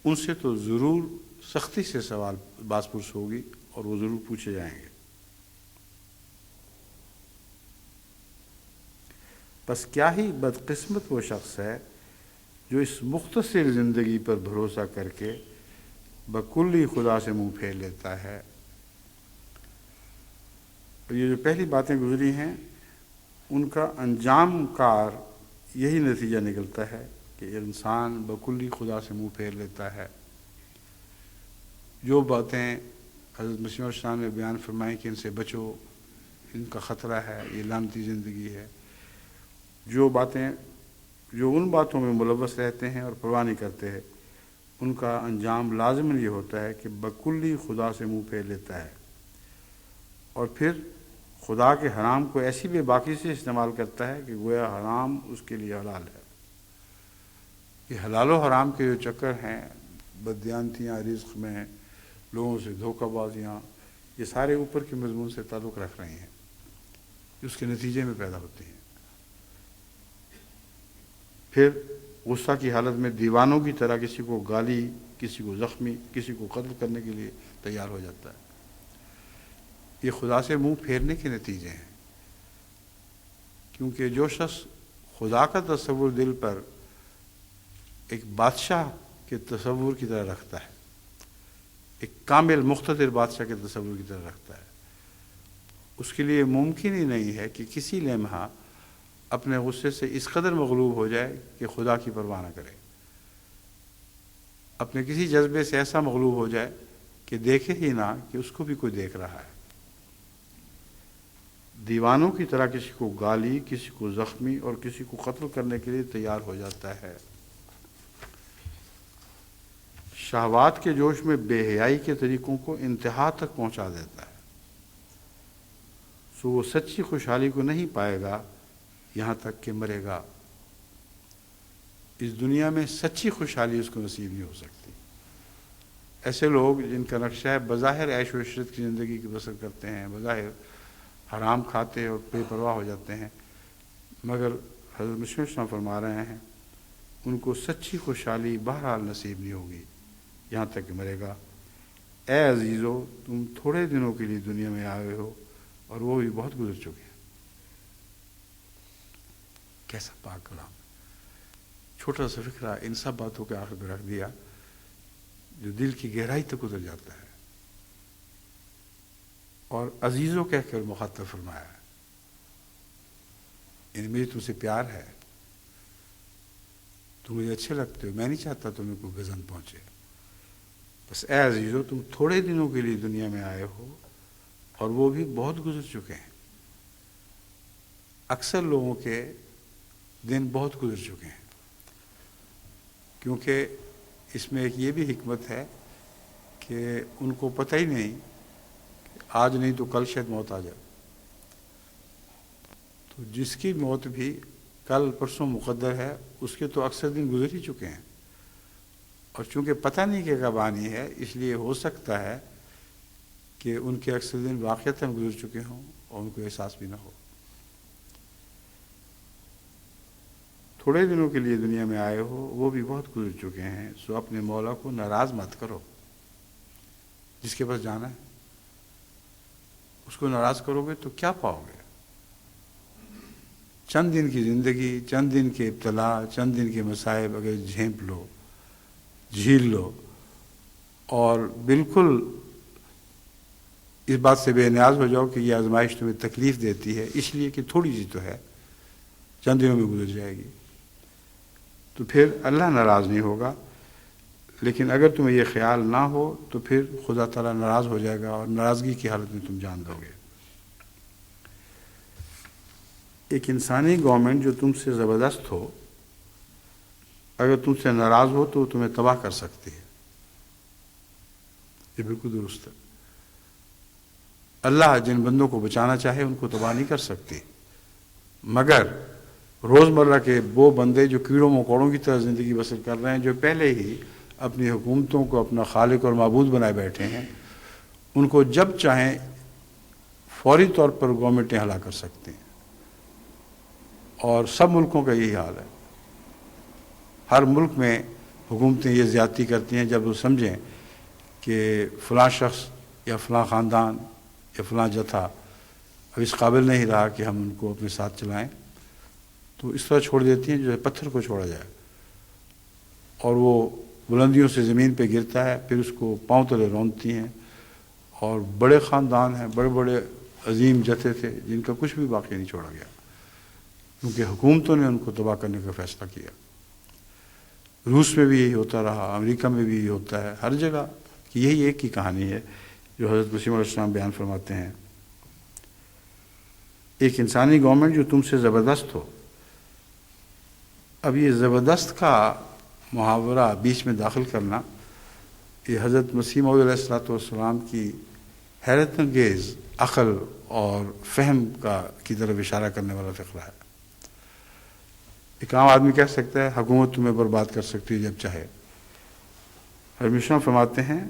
ان سے تو ضرور سختی سے سوال باس پرس ہوگی اور وہ ضرور پوچھے جائیں گے۔ بس کیا ہی بدقسمت وہ شخص ہے جو اس مختصر زندگی پر بھروسہ کر کے بکلی خدا سے منہ پھیر لیتا ہے۔ اور یہ جو پہلی باتیں گزری ہیں ان کا انجام کار یہی نتیجہ نکلتا ہے کہ انسان بکلی خدا سے منہ پھیر لیتا ہے۔ جو باتیں حضرت مسیح علیہ السلام نے بیان فرمائیں کہ ان سے بچو، ان کا خطرہ ہے، یہ لعنتی زندگی ہے، جو ان باتوں میں ملوث رہتے ہیں اور پرواہ نہیں کرتے ہیں، ان کا انجام لازماً یہ ہوتا ہے کہ بکلی خدا سے منہ پھیر لیتا ہے، اور پھر خدا کے حرام کو ایسی بے باکی سے استعمال کرتا ہے کہ گویا حرام اس کے لیے حلال ہے۔ یہ حلال و حرام کے جو چکر ہیں، بددیانتیاں رزق میں، لوگوں سے دھوکہ بازیاں، یہ سارے اوپر کے مضمون سے تعلق رکھ رہے ہیں، اس کے نتیجے میں پیدا ہوتے ہیں۔ پھر غصہ کی حالت میں دیوانوں کی طرح کسی کو گالی، کسی کو زخمی، کسی کو قتل کرنے کے لیے تیار ہو جاتا ہے۔ یہ خدا سے منہ پھیرنے کے نتیجے ہیں، کیونکہ جو شخص خدا کا تصور دل پر ایک بادشاہ کے تصور کی طرح رکھتا ہے، ایک کامل مقتدر بادشاہ کے تصور کی طرح رکھتا ہے، اس کے لیے ممکن ہی نہیں ہے کہ کسی لمحہ اپنے غصے سے اس قدر مغلوب ہو جائے کہ خدا کی پرواہ نہ کرے، اپنے کسی جذبے سے ایسا مغلوب ہو جائے کہ دیکھے ہی نہ کہ اس کو بھی کوئی دیکھ رہا ہے۔ دیوانوں کی طرح کسی کو گالی، کسی کو زخمی اور کسی کو قتل کرنے کے لیے تیار ہو جاتا ہے۔ شہوات کے جوش میں بے حیائی کے طریقوں کو انتہا تک پہنچا دیتا ہے، سو وہ سچی خوشحالی کو نہیں پائے گا یہاں تک کہ مرے گا۔ اس دنیا میں سچی خوشحالی اس کو نصیب نہیں ہو سکتی۔ ایسے لوگ جن کا نقشہ ہے بظاہر عیش و عشرت کی زندگی کی بسر کرتے ہیں، بظاہر حرام کھاتے اور بے پرواہ ہو جاتے ہیں، مگر حضرت مسیح علیہ السلام فرما رہے ہیں ان کو سچی خوشحالی بہرحال نصیب نہیں ہوگی یہاں تک کہ مرے گا۔ اے عزیزو، تم تھوڑے دنوں کے لیے دنیا میں آئے ہو اور وہ بھی بہت گزر چکے ہیں۔ کیسا پاک کلام، چھوٹا سا فکرہ ان سب باتوں کے آخر میں رکھ دیا جو دل کی گہرائی تک اتر جاتا ہے، اور عزیزو کہہ کر مخاطب فرمایا ہے، یعنی میری تم سے پیار ہے، تم مجھے اچھے لگتے ہو، میں نہیں چاہتا تمہیں کوئی گزن پہنچے، بس اے عزیزو تم تھوڑے دنوں کے لیے دنیا میں آئے ہو اور وہ بھی بہت گزر چکے ہیں۔ اکثر لوگوں کے دن بہت گزر چکے ہیں، کیونکہ اس میں ایک یہ بھی حکمت ہے کہ ان کو پتہ ہی نہیں کہ آج نہیں تو کل شاید موت آ جائے، تو جس کی موت بھی کل پرسوں مقدر ہے اس کے تو اکثر دن گزر ہی چکے ہیں، اور چونکہ پتہ نہیں کہ کب آنی ہے، اس لیے ہو سکتا ہے کہ ان کے اکثر دن واقعتاً گزر چکے ہوں اور ان کو احساس بھی نہ ہو۔ تھوڑے دنوں کے لیے دنیا میں آئے ہو، وہ بھی بہت گزر چکے ہیں، سو اپنے مولا کو ناراض مت کرو۔ جس کے پاس جانا ہے اس کو ناراض کرو گے تو کیا پاؤ گے؟ چند دن کی زندگی، چند دن کے ابتلا، چند دن کے مصائب اگر جھینپ لو، جھیل لو، اور بالکل اس بات سے بے نیاز ہو جاؤ کہ یہ آزمائش تمہیں تکلیف دیتی ہے اس لیے کہ تھوڑی سی تو ہے، چند دنوں میں گزر جائے گی، تو پھر اللہ ناراض نہیں ہوگا۔ لیکن اگر تمہیں یہ خیال نہ ہو تو پھر خدا تعالیٰ ناراض ہو جائے گا اور ناراضگی کی حالت میں تم جان دو گے۔ ایک انسانی گورنمنٹ جو تم سے زبردست ہو، اگر تم سے ناراض ہو تو تمہیں تباہ کر سکتی ہے، یہ بالکل درست ہے۔ اللہ جن بندوں کو بچانا چاہے ان کو تباہ نہیں کر سکتی، مگر روزمرہ کے وہ بندے جو کیڑوں مکوڑوں کی طرح زندگی بسر کر رہے ہیں، جو پہلے ہی اپنی حکومتوں کو اپنا خالق اور معبود بنائے بیٹھے ہیں، ان کو جب چاہیں فوری طور پر گورنمنٹیں ہلا کر سکتے ہیں، اور سب ملکوں کا یہی حال ہے۔ ہر ملک میں حکومتیں یہ زیادتی کرتی ہیں جب وہ سمجھیں کہ فلاں شخص یا فلاں خاندان یا فلاں جتھا اب اس قابل نہیں رہا کہ ہم ان کو اپنے ساتھ چلائیں، تو اس طرح چھوڑ دیتی ہیں جیسے پتھر کو چھوڑا جائے، اور وہ بلندیوں سے زمین پہ گرتا ہے، پھر اس کو پاؤں تلے رونتی ہیں۔ اور بڑے خاندان ہیں، بڑے بڑے عظیم جتھے تھے جن کا کچھ بھی باقی نہیں چھوڑا گیا، کیونکہ حکومتوں نے ان کو تباہ کرنے کا فیصلہ کیا۔ روس میں بھی یہی ہوتا رہا، امریکہ میں بھی یہی ہوتا ہے، ہر جگہ کی یہی ایک ہی کہانی ہے جو حضرت مسیح علیہ السلام بیان فرماتے ہیں۔ ایک انسانی گورنمنٹ جو تم سے زبردست ہو۔ اب یہ زبردست کا محاورہ بیچ میں داخل کرنا، یہ حضرت مسیح موعود علیہ الصلوۃ والسلام کی حیرت انگیز عقل اور فہم کی طرف اشارہ کرنے والا فقرہ ہے۔ ایک عام آدمی کہہ سکتا ہے حکومت تمہیں برباد کر سکتی ہے جب چاہے۔ ہرمیشہ فرماتے ہیں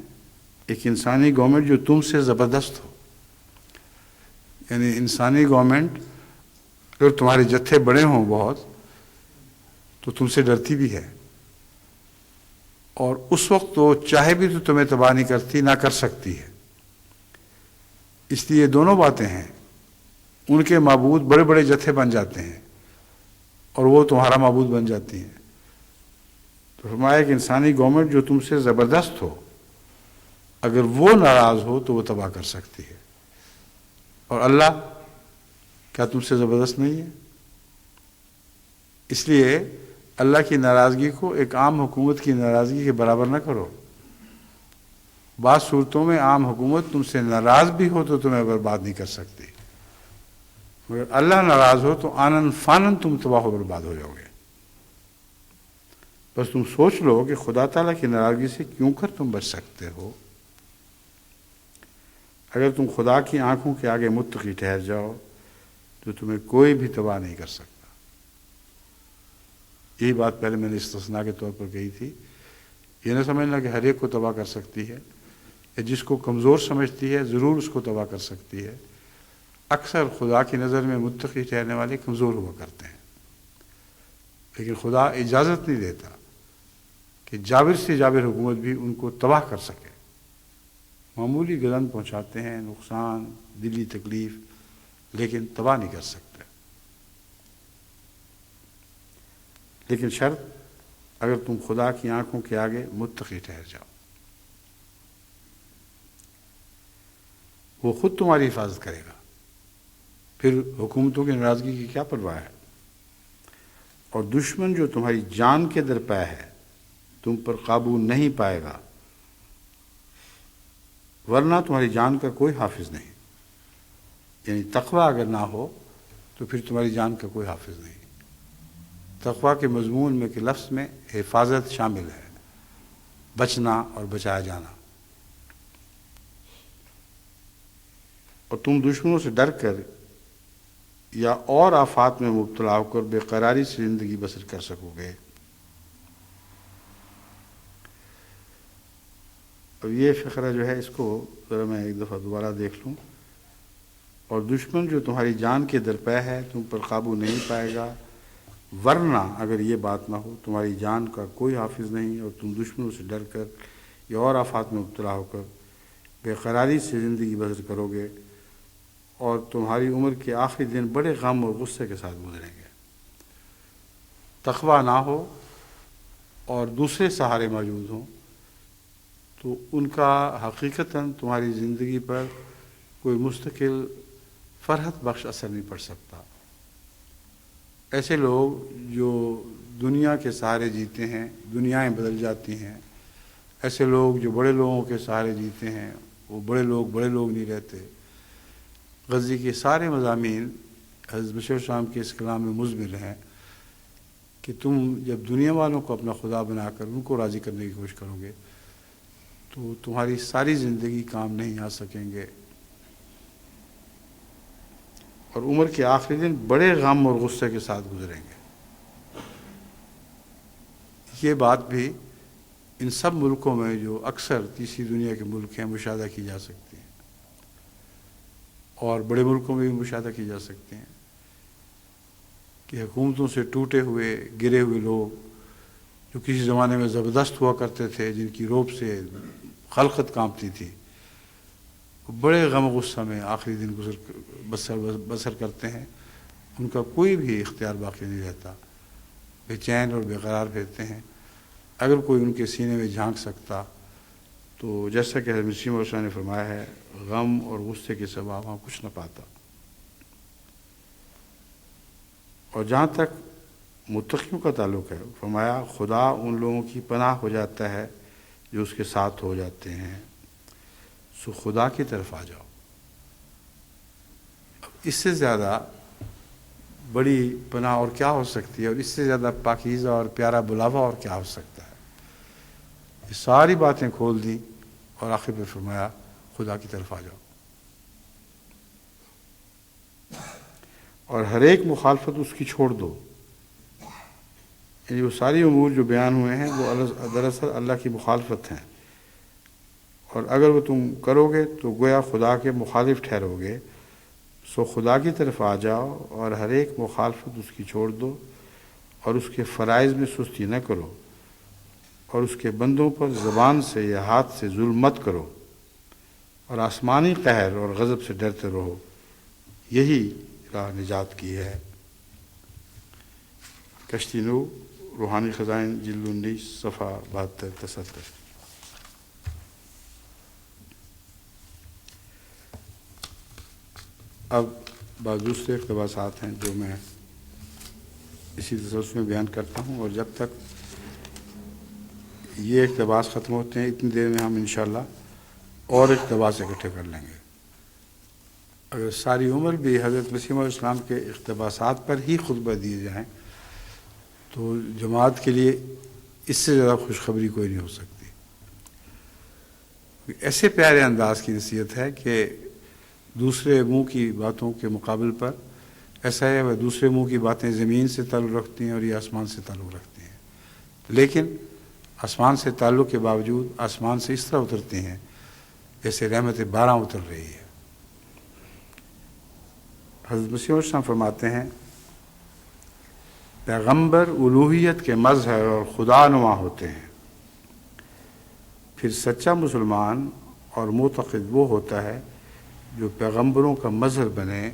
ایک انسانی گورنمنٹ جو تم سے زبردست ہو، یعنی انسانی گورنمنٹ اگر تمہارے جتھے بڑے ہوں بہت تو تم سے ڈرتی بھی ہے، اور اس وقت تو چاہے بھی تو تمہیں تباہ نہیں کرتی، نہ کر سکتی ہے۔ اس لیے دونوں باتیں ہیں، ان کے معبود بڑے بڑے جتھے بن جاتے ہیں اور وہ تمہارا معبود بن جاتی ہیں۔ تو فرمایا کہ انسانی گورنمنٹ جو تم سے زبردست ہو، اگر وہ ناراض ہو تو وہ تباہ کر سکتی ہے، اور اللہ کیا تم سے زبردست نہیں ہے؟ اس لیے اللہ کی ناراضگی کو ایک عام حکومت کی ناراضگی کے برابر نہ کرو۔ بعض صورتوں میں عام حکومت تم سے ناراض بھی ہو تو تمہیں برباد نہیں کر سکتی، مگر اللہ ناراض ہو تو آنن فانن تم تباہ و برباد ہو جاؤ گے۔ بس تم سوچ لو کہ خدا تعالیٰ کی ناراضگی سے کیوں کر تم بچ سکتے ہو۔ اگر تم خدا کی آنکھوں کے آگے متقی ٹھہر جاؤ تو تمہیں کوئی بھی تباہ نہیں کر سکتا۔ یہی بات پہلے میں نے استثناء کے طور پر کہی تھی، یہ نہ سمجھنا کہ ہر ایک کو تباہ کر سکتی ہے، یا جس کو کمزور سمجھتی ہے ضرور اس کو تباہ کر سکتی ہے۔ اکثر خدا کی نظر میں متقی ٹھہرنے والے کمزور ہوا کرتے ہیں، لیکن خدا اجازت نہیں دیتا کہ جابر سے جابر حکومت بھی ان کو تباہ کر سکے۔ معمولی گلن پہنچاتے ہیں، نقصان، دلی تکلیف، لیکن تباہ نہیں کر سکتے۔ لیکن شرط اگر تم خدا کی آنکھوں کے آگے متقی ٹھہر جاؤ، وہ خود تمہاری حفاظت کرے گا، پھر حکومتوں کی ناراضگی کی کیا پرواہ ہے۔ اور دشمن جو تمہاری جان کے در پہ ہے تم پر قابو نہیں پائے گا، ورنہ تمہاری جان کا کوئی حافظ نہیں۔ یعنی تقوی اگر نہ ہو تو پھر تمہاری جان کا کوئی حافظ نہیں۔ تقوی کے مضمون میں کہ لفظ میں حفاظت شامل ہے، بچنا اور بچایا جانا۔ اور تم دشمنوں سے ڈر کر یا اور آفات میں مبتلا ہو کر بے قراری سے زندگی بسر کر سکو گے۔ اب یہ فقرہ جو ہے اس کو ذرا میں ایک دفعہ دوبارہ دیکھ لوں۔ اور دشمن جو تمہاری جان کے درپے ہے تم پر قابو نہیں پائے گا، ورنہ اگر یہ بات نہ ہو تمہاری جان کا کوئی حافظ نہیں، اور تم دشمنوں سے ڈر کر یا اور آفات میں مبتلا ہو کر بے قراری سے زندگی بسر کرو گے، اور تمہاری عمر کے آخری دن بڑے غم اور غصے کے ساتھ گزریں گے۔ تقوی نہ ہو اور دوسرے سہارے موجود ہوں تو ان کا حقیقتاً تمہاری زندگی پر کوئی مستقل فرحت بخش اثر نہیں پڑ سکتا۔ ایسے لوگ جو دنیا کے سہارے جیتے ہیں دنیایں بدل جاتی ہیں، ایسے لوگ جو بڑے لوگوں کے سہارے جیتے ہیں وہ بڑے لوگ نہیں رہتے۔ غزی کے سارے مضامین حضرت بشیر السلام کے اس کلام میں مضمر ہیں کہ تم جب دنیا والوں کو اپنا خدا بنا کر ان کو راضی کرنے کی کوشش کرو گے تو تمہاری ساری زندگی کام نہیں آ سکیں گے۔ اور عمر کے آخری دن بڑے غم اور غصے کے ساتھ گزریں گے۔ یہ بات بھی ان سب ملکوں میں جو اکثر تیسری دنیا کے ملک ہیں مشاہدہ کی جا سکتی ہیں، اور بڑے ملکوں میں بھی مشاہدہ کی جا سکتے ہیں کہ حکومتوں سے ٹوٹے ہوئے گرے ہوئے لوگ جو کسی زمانے میں زبردست ہوا کرتے تھے، جن کی روب سے خلقت کانپتی تھی، وہ بڑے غم و غصہ میں آخری دن بسر کرتے ہیں، ان کا کوئی بھی اختیار باقی نہیں رہتا، بے چین اور بے قرار پھرتے ہیں۔ اگر کوئی ان کے سینے میں جھانک سکتا تو جیسا کہ حضرت مسیح موعود نے فرمایا ہے، غم اور غصے کے سوا وہاں کچھ نہ پاتا۔ اور جہاں تک متقیوں کا تعلق ہے، فرمایا خدا ان لوگوں کی پناہ ہو جاتا ہے جو اس کے ساتھ ہو جاتے ہیں، سو خدا کی طرف آ جاؤ۔ اب اس سے زیادہ بڑی پناہ اور کیا ہو سکتی ہے، اور اس سے زیادہ پاکیزہ اور پیارا بلاوا اور کیا ہو سکتا ہے؟ یہ ساری باتیں کھول دیں اور آخر پہ فرمایا خدا کی طرف آ جاؤ، اور ہر ایک مخالفت اس کی چھوڑ دو۔ یعنی وہ ساری امور جو بیان ہوئے ہیں وہ دراصل اللہ کی مخالفت ہیں، اور اگر وہ تم کرو گے تو گویا خدا کے مخالف ٹھہرو گے۔ سو خدا کی طرف آ جاؤ اور ہر ایک مخالفت اس کی چھوڑ دو، اور اس کے فرائض میں سستی نہ کرو، اور اس کے بندوں پر زبان سے یا ہاتھ سے ظلم مت کرو، اور آسمانی قہر اور غضب سے ڈرتے رہو۔ یہی راہ نجات کی ہے۔ کشتی نو، روحانی خزائن، جلد 19، صفحہ 72-73۔ اب بعض دوسرے اقتباسات ہیں جو میں اسی تسلسل میں بیان کرتا ہوں، اور جب تک یہ اقتباس ختم ہوتے ہیں اتنی دیر میں ہم انشاءاللہ اور اقتباس اکٹھے کر لیں گے۔ اگر ساری عمر بھی حضرت مسیح موعود اسلام کے اقتباسات پر ہی خطبہ دیے جائیں تو جماعت کے لیے اس سے زیادہ خوشخبری کوئی نہیں ہو سکتی۔ ایسے پیارے انداز کی نصیحت ہے کہ دوسرے منہ کی باتوں کے مقابل پر ایسا ہے وہ دوسرے منہ کی باتیں زمین سے تعلق رکھتی ہیں اور یہ آسمان سے تعلق رکھتی ہیں، لیکن آسمان سے تعلق کے باوجود آسمان سے اس طرح اترتی ہیں جیسے رحمت باران اتر رہی ہے۔ حضرت مسیح موعود صاحب فرماتے ہیں، پیغمبر الوہیت کے مظہر اور خدا نما ہوتے ہیں، پھر سچا مسلمان اور معتقد وہ ہوتا ہے جو پیغمبروں کا مظہر بنے۔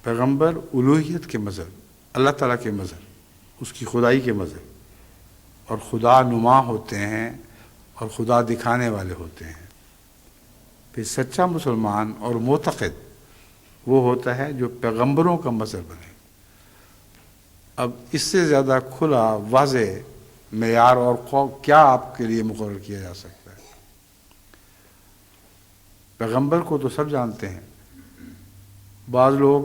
پیغمبر الوہیت کے مظہر، اللہ تعالیٰ کے مظہر، اس کی خدائی کے مظہر، اور خدا نما ہوتے ہیں اور خدا دکھانے والے ہوتے ہیں۔ پھر سچا مسلمان اور معتقد وہ ہوتا ہے جو پیغمبروں کا مظہر بنے۔ اب اس سے زیادہ کھلا واضح معیار اور کیا آپ کے لیے مقرر کیا جا سکتا ہے؟ پیغمبر کو تو سب جانتے ہیں، بعض لوگ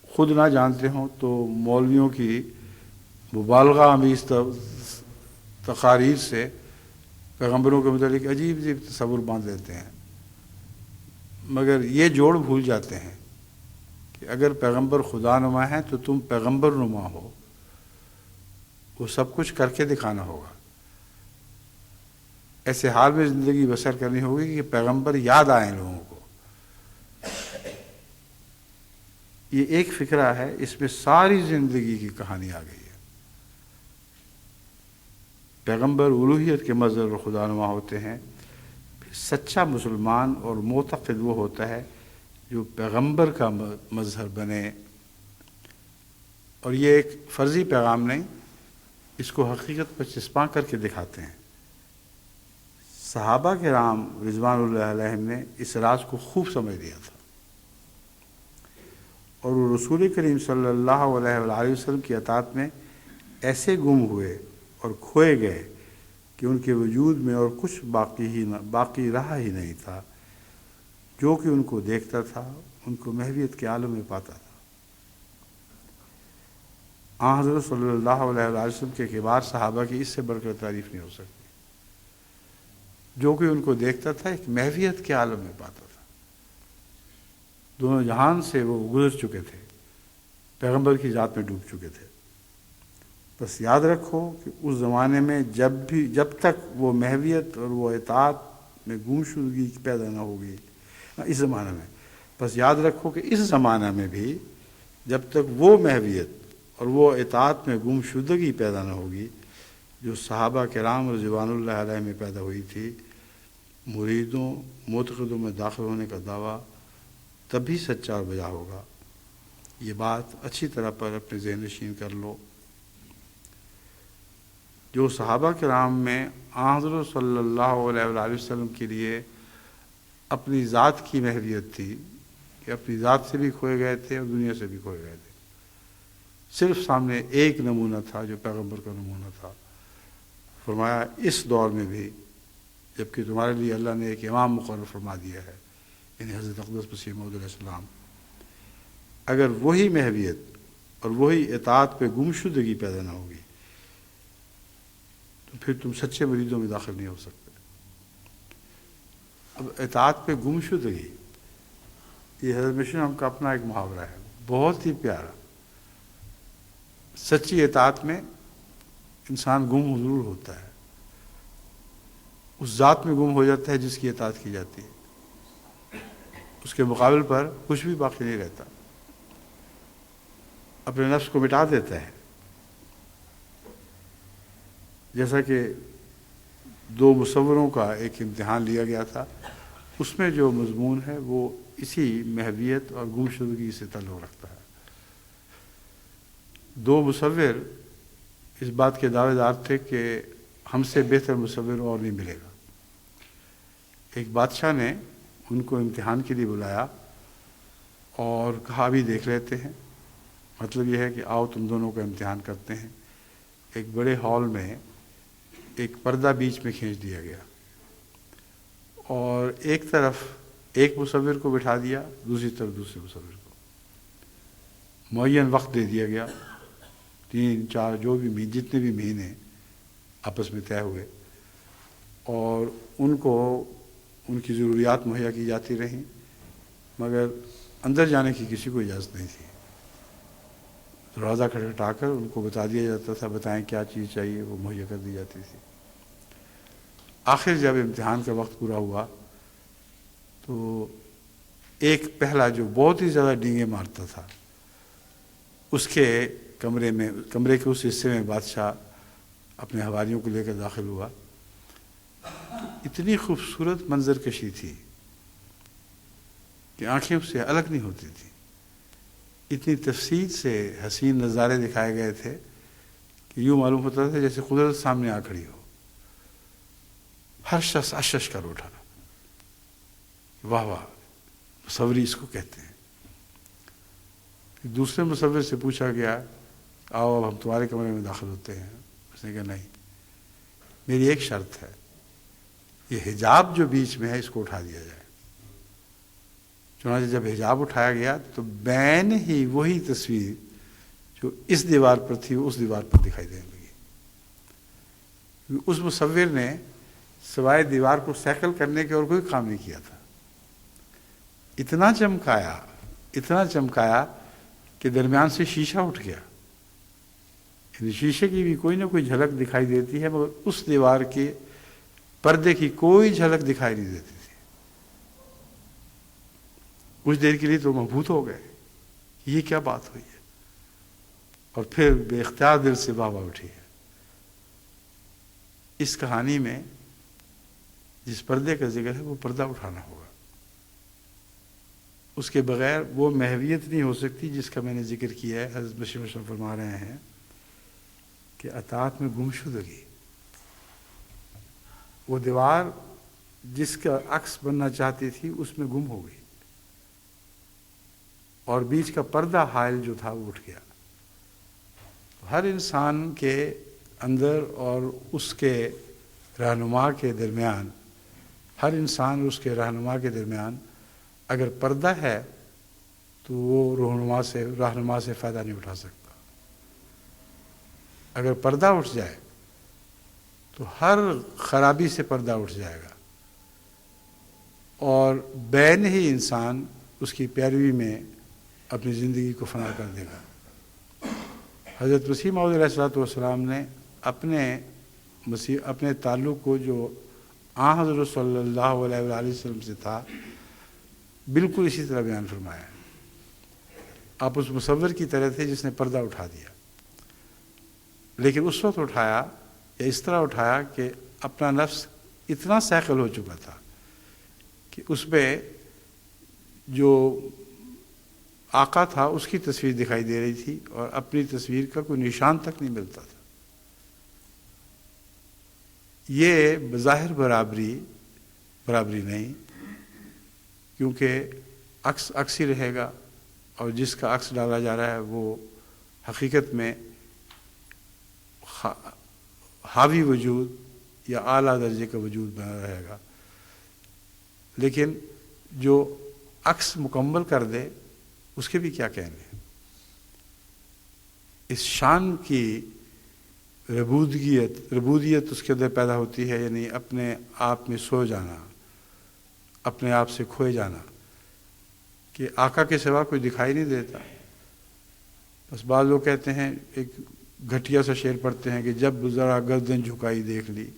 خود نہ جانتے ہوں تو مولویوں کی مبالغہ آمیز تقاریر سے پیغمبروں کے متعلق عجیب عجیب تصور باندھ لیتے ہیں، مگر یہ جوڑ بھول جاتے ہیں کہ اگر پیغمبر خدا نما ہے تو تم پیغمبر نما ہو، وہ سب کچھ کر کے دکھانا ہوگا۔ ایسے حال میں زندگی بسر کرنی ہوگی کہ پیغمبر یاد آئیں لوگوں کو۔ یہ ایک فکرہ ہے، اس میں ساری زندگی کی کہانی آ گئی ہے۔ پیغمبر الوہیت کے مظہر اور خدا نما ہوتے ہیں، پھر سچا مسلمان اور معتقد وہ ہوتا ہے جو پیغمبر کا مظہر بنے۔ اور یہ ایک فرضی پیغام نہیں، اس کو حقیقت پر چسپاں کر کے دکھاتے ہیں۔ صحابہ کرام رضوان اللہ علیہم نے اس راز کو خوب سمجھ لیا تھا، اور وہ رسول کریم صلی اللہ علیہ وآلہ وسلم کی اطاعت میں ایسے گم ہوئے اور کھوئے گئے کہ ان کے وجود میں اور کچھ باقی رہا ہی نہیں تھا۔ جو کہ ان کو دیکھتا تھا ان کو محویت کے عالم میں پاتا تھا۔ آن حضرت صلی اللہ علیہ وآلہ وسلم کے کبار صحابہ کی اس سے بڑھ کر تعریف نہیں ہو سکتی۔ جو کہ ان کو دیکھتا تھا ایک محویت کے عالم میں پاتا تھا۔ دونوں جہان سے وہ گزر چکے تھے، پیغمبر کی ذات میں ڈوب چکے تھے۔ بس یاد رکھو کہ اس زمانے میں جب تک وہ محویت اور وہ اطاعت میں گمشدگی پیدا نہ ہوگی، اس زمانے میں، بس یاد رکھو کہ اس زمانہ میں بھی جب تک وہ محویت اور وہ اطاعت میں گمشدگی پیدا نہ ہوگی جو صحابہ کرام رضوان اللہ علیہ میں پیدا ہوئی تھی، مریدوں معتقدوں میں داخل ہونے کا دعویٰ تبھی سچا اور بجا ہوگا۔ یہ بات اچھی طرح پر اپنے ذہن نشین کر لو۔ جو صحابہ کرام میں حضرت صلی اللہ علیہ وآلہ وسلم کے لیے اپنی ذات کی محویت تھی کہ اپنی ذات سے بھی کھوئے گئے تھے اور دنیا سے بھی کھوئے گئے تھے، صرف سامنے ایک نمونہ تھا جو پیغمبر کا نمونہ تھا۔ فرمایا اس دور میں بھی جبکہ تمہارے لیے اللہ نے ایک امام مقرر فرما دیا ہے، یعنی حضرت اقدس مسیح موعود علیہ السلام، اگر وہی محویت اور وہی اطاعت پہ گمشدگی پیدا نہ ہوگی تو پھر تم سچے مریدوں میں داخل نہیں ہو سکتے۔ اب اطاعت پہ گمشدگی، یہ حضرت مسیح ہم کا اپنا ایک محاورہ ہے، بہت ہی پیارا۔ سچی اطاعت میں انسان گم ضرور ہوتا ہے، اس ذات میں گم ہو جاتا ہے جس کی اطاعت کی جاتی ہے، اس کے مقابل پر کچھ بھی باقی نہیں رہتا، اپنے نفس کو مٹا دیتا ہے۔ جیسا کہ دو مصوروں کا ایک امتحان لیا گیا تھا، اس میں جو مضمون ہے وہ اسی محویت اور گمشدگی سے تعلق رکھتا ہے۔ دو مصور اس بات کے دعوے دار تھے کہ ہم سے بہتر مصور اور نہیں ملے گا۔ ایک بادشاہ نے ان کو امتحان کے لیے بلایا اور کہا بھی دیکھ لیتے ہیں، مطلب یہ ہے کہ آؤ تم دونوں کا امتحان کرتے ہیں۔ ایک بڑے ہال میں ایک پردہ بیچ میں کھینچ دیا گیا اور ایک طرف ایک مصور کو بٹھا دیا، دوسری طرف دوسرے مصور کو۔ معین وقت دے دیا گیا، 3 4 جو بھی جتنے بھی مہینے آپس میں طے ہوئے، اور ان کو ان کی ضروریات مہیا کی جاتی رہیں، مگر اندر جانے کی کسی کو اجازت نہیں تھی۔ دروازہ کھٹکھٹا کر ان کو بتا دیا جاتا تھا، بتائیں کیا چیز چاہیے، وہ مہیا کر دی جاتی تھی۔ آخر جب امتحان کا وقت پورا ہوا تو ایک پہلا جو بہت ہی زیادہ ڈینگیں مارتا تھا، اس کے کمرے کے اس حصے میں بادشاہ اپنے حواریوں کو لے کر داخل ہوا۔ اتنی خوبصورت منظر کشی تھی کہ آنکھیں اس سے الگ نہیں ہوتی تھی، اتنی تفصیل سے حسین نظارے دکھائے گئے تھے کہ یوں معلوم ہوتا تھا جیسے قدرت سامنے آ کھڑی ہو۔ ہر شخص اشش کر اٹھا، واہ واہ، مصوری اس کو کہتے ہیں۔ دوسرے مصور سے پوچھا گیا، آؤ اب ہم تمہارے کمرے میں داخل ہوتے ہیں۔ اس نے کہا نہیں، میری ایک شرط ہے، یہ حجاب جو بیچ میں ہے اس کو اٹھا دیا جائے۔ چنانچہ جب حجاب اٹھایا گیا تو بین ہی وہی تصویر جو اس دیوار پر تھی اس دیوار پر دکھائی دینے لگی۔ اس مصور نے سوائے دیوار کو سیکل کرنے کے اور کوئی کام نہیں کیا تھا۔ اتنا چمکایا کہ درمیان سے شیشہ اٹھ گیا، یعنی شیشے کی بھی کوئی نہ کوئی جھلک دکھائی دیتی ہے، مگر اس دیوار کے پردے کی کوئی جھلک دکھائی نہیں دیتی تھی۔ کچھ دیر کے لیے تو مبہوت ہو گئے، یہ کیا بات ہوئی ہے، اور پھر بے اختیار دل سے واہ واہ اٹھی ہے۔ اس کہانی میں جس پردے کا ذکر ہے وہ پردہ اٹھانا ہوگا، اس کے بغیر وہ محویت نہیں ہو سکتی جس کا میں نے ذکر کیا ہے۔ حضرت مسیح موعود فرما رہے ہیں کہ اطاعت میں گمشدگی، وہ دیوار جس کا عکس بننا چاہتی تھی اس میں گم ہو گئی، اور بیچ کا پردہ حائل جو تھا وہ اٹھ گیا۔ ہر انسان کے اندر اور اس کے رہنما کے درمیان، ہر انسان اور اس کے رہنما کے درمیان اگر پردہ ہے تو وہ رہنما سے فائدہ نہیں اٹھا سکتا۔ اگر پردہ اٹھ جائے تو ہر خرابی سے پردہ اٹھ جائے گا، اور بین ہی انسان اس کی پیروی میں اپنی زندگی کو فنا کر دے گا۔ حضرت مسیح موعود علیہ الصلوۃ والسلام نے اپنے تعلق کو جو حضرت صلی اللہ علیہ وآلہ وسلم سے تھا بالکل اسی طرح بیان فرمایا ہے۔ آپ اس مصور کی طرح تھے جس نے پردہ اٹھا دیا، لیکن اس وقت اٹھایا یا اس طرح اٹھایا کہ اپنا نفس اتنا سیقل ہو چکا تھا کہ اس پہ جو آقا تھا اس کی تصویر دکھائی دے رہی تھی اور اپنی تصویر کا کوئی نشان تک نہیں ملتا تھا۔ یہ بظاہر برابری نہیں، کیونکہ عکس ہی رہے گا، اور جس کا عکس ڈالا جا رہا ہے وہ حقیقت میں حاوی وجود یا اعلیٰ درجے کا وجود بنا رہے گا۔ لیکن جو عکس مکمل کر دے اس کے بھی کیا کہیں گے؟ اس شان کی ربودیت اس کے اندر پیدا ہوتی ہے، یعنی اپنے آپ میں سو جانا، اپنے آپ سے کھوئے جانا، کہ آقا کے سوا کوئی دکھائی نہیں دیتا۔ بس بعض لوگ کہتے ہیں، ایک گھٹیا سا شعر پڑھتے ہیں کہ جب ذرا گردن جھکائی دیکھ لی،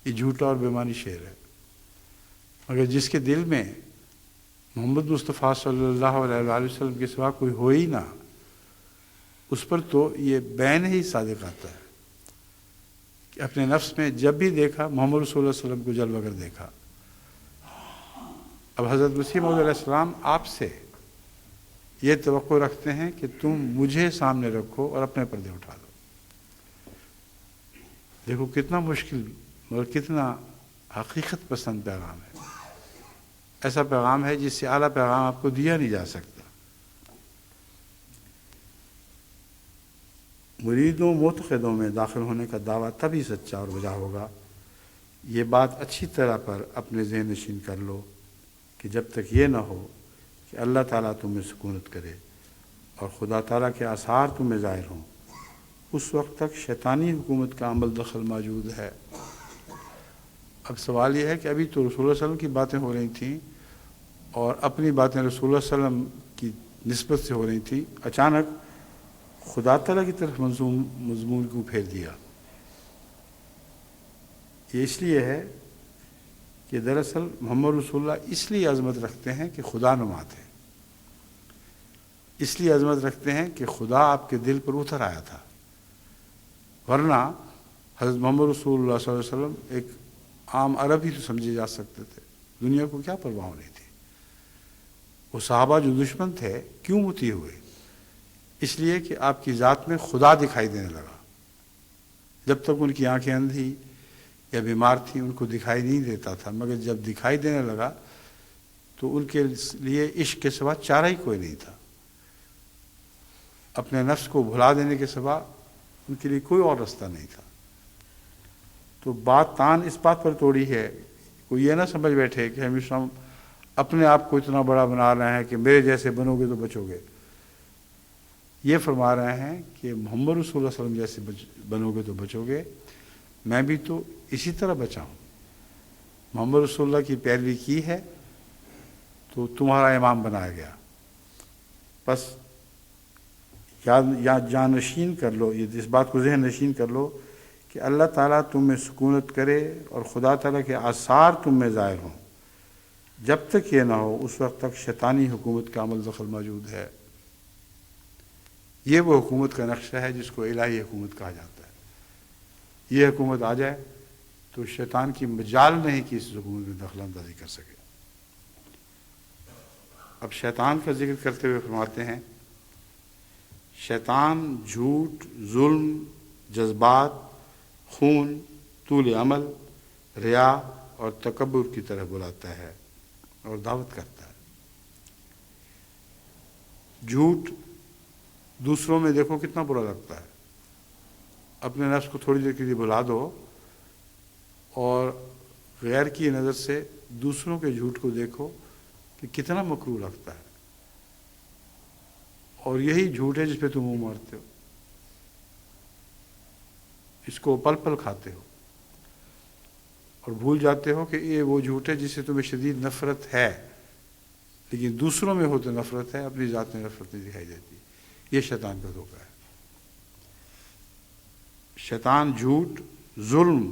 یہ جھوٹا اور بےمانی شعر ہے۔ مگر جس کے دل میں محمد مصطفیٰ صلی اللہ علیہ وآلہ وسلم کے سوا کوئی ہو ہی نہ، اس پر تو یہ بین ہی صادق آتا ہے کہ اپنے نفس میں جب بھی دیکھا محمد رسول اللہ علیہ وسلم کو جلوہ گر دیکھا۔ اب حضرت مسیح موعود علیہ السلام آپ سے یہ توقع رکھتے ہیں کہ تم مجھے سامنے رکھو اور اپنے پردے اٹھا دو۔ دیکھو کتنا مشکل مگر کتنا حقیقت پسند پیغام ہے۔ ایسا پیغام ہے جس سے اعلیٰ پیغام آپ کو دیا نہیں جا سکتا۔ مریدوں معتقدوں میں داخل ہونے کا دعویٰ تبھی سچا اور بجا ہوگا، یہ بات اچھی طرح پر اپنے ذہن نشین کر لو کہ جب تک یہ نہ ہو کہ اللہ تعالیٰ تم میں سکونت کرے اور خدا تعالیٰ کے آثار تم میں ظاہر ہوں، اس وقت تک شیطانی حکومت کا عمل دخل موجود ہے۔ اب سوال یہ ہے کہ ابھی تو رسول اللہ صلی اللہ علیہ وسلم کی باتیں ہو رہی تھیں اور اپنی باتیں رسول اللہ صلی اللہ علیہ وسلم کی نسبت سے ہو رہی تھیں، اچانک خدا تعالیٰ کی طرف مضمون کیوں پھیر دیا؟ یہ اس لیے ہے کہ دراصل محمد رسول اللہ اس لیے عظمت رکھتے ہیں کہ خدا نما تھے، اس لیے عظمت رکھتے ہیں کہ خدا آپ کے دل پر اتر آیا تھا، ورنہ حضرت محمد رسول اللہ صلی اللہ علیہ وسلم ایک عام عرب ہی تو سمجھے جا سکتے تھے، دنیا کو کیا پرواہ نہیں تھی۔ وہ صحابہ جو دشمن تھے کیوں مطیع ہوئے؟ اس لیے کہ آپ کی ذات میں خدا دکھائی دینے لگا۔ جب تک ان کی آنکھیں اندھی یا بیمار تھیں ان کو دکھائی نہیں دیتا تھا، مگر جب دکھائی دینے لگا تو ان کے لیے عشق کے سوا چارہ ہی کوئی نہیں تھا۔ اپنے نفس کو بھلا دینے کے سوا ان کے لیے کوئی اور راستہ نہیں تھا۔ تو بات تان اس بات پر توڑی ہے، کوئی یہ نہ سمجھ بیٹھے کہ ہمیشہ ہم اپنے آپ کو اتنا بڑا بنا رہے ہیں کہ میرے جیسے بنو گے تو بچو گے۔ یہ فرما رہے ہیں کہ محمد رسول اللہ صلی اللہ علیہ وسلم جیسے بنو گے تو بچو گے، میں بھی تو اسی طرح بچا ہوں۔ محمد رسول اللہ کی پیروی کی ہے تو تمہارا امام بنایا گیا۔ بس یا جان نشین کر لو، یہ اس بات کو ذہن نشین کر لو کہ اللہ تعالیٰ تم میں سکونت کرے اور خدا تعالیٰ کے آثار تم میں ظاہر ہوں۔ جب تک یہ نہ ہو اس وقت تک شیطانی حکومت کا عمل دخل موجود ہے۔ یہ وہ حکومت کا نقشہ ہے جس کو الہی حکومت کہا جاتا ہے۔ یہ حکومت آ جائے تو شیطان کی مجال نہیں کہ اس حکومت میں دخل اندازی کر سکے۔ اب شیطان کا ذکر کرتے ہوئے فرماتے ہیں، شیطان جھوٹ، ظلم، جذبات، خون، طول عمل، ریا اور تکبر کی طرح بلاتا ہے اور دعوت کرتا ہے۔ جھوٹ دوسروں میں دیکھو کتنا برا لگتا ہے، اپنے نفس کو تھوڑی دیر کے لیے بھلا دو اور غیر کی نظر سے دوسروں کے جھوٹ کو دیکھو کہ کتنا مکروہ لگتا ہے، اور یہی جھوٹ ہے جس پہ تم منہ مارتے ہو، اس کو پل پل کھاتے ہو اور بھول جاتے ہو کہ یہ وہ جھوٹ ہے جس سے تمہیں شدید نفرت ہے، لیکن دوسروں میں ہو تو نفرت ہے، اپنی ذات میں نفرت نہیں دکھائی دیتی. یہ شیطان کا دھوکہ ہے. شیطان جھوٹ، ظلم،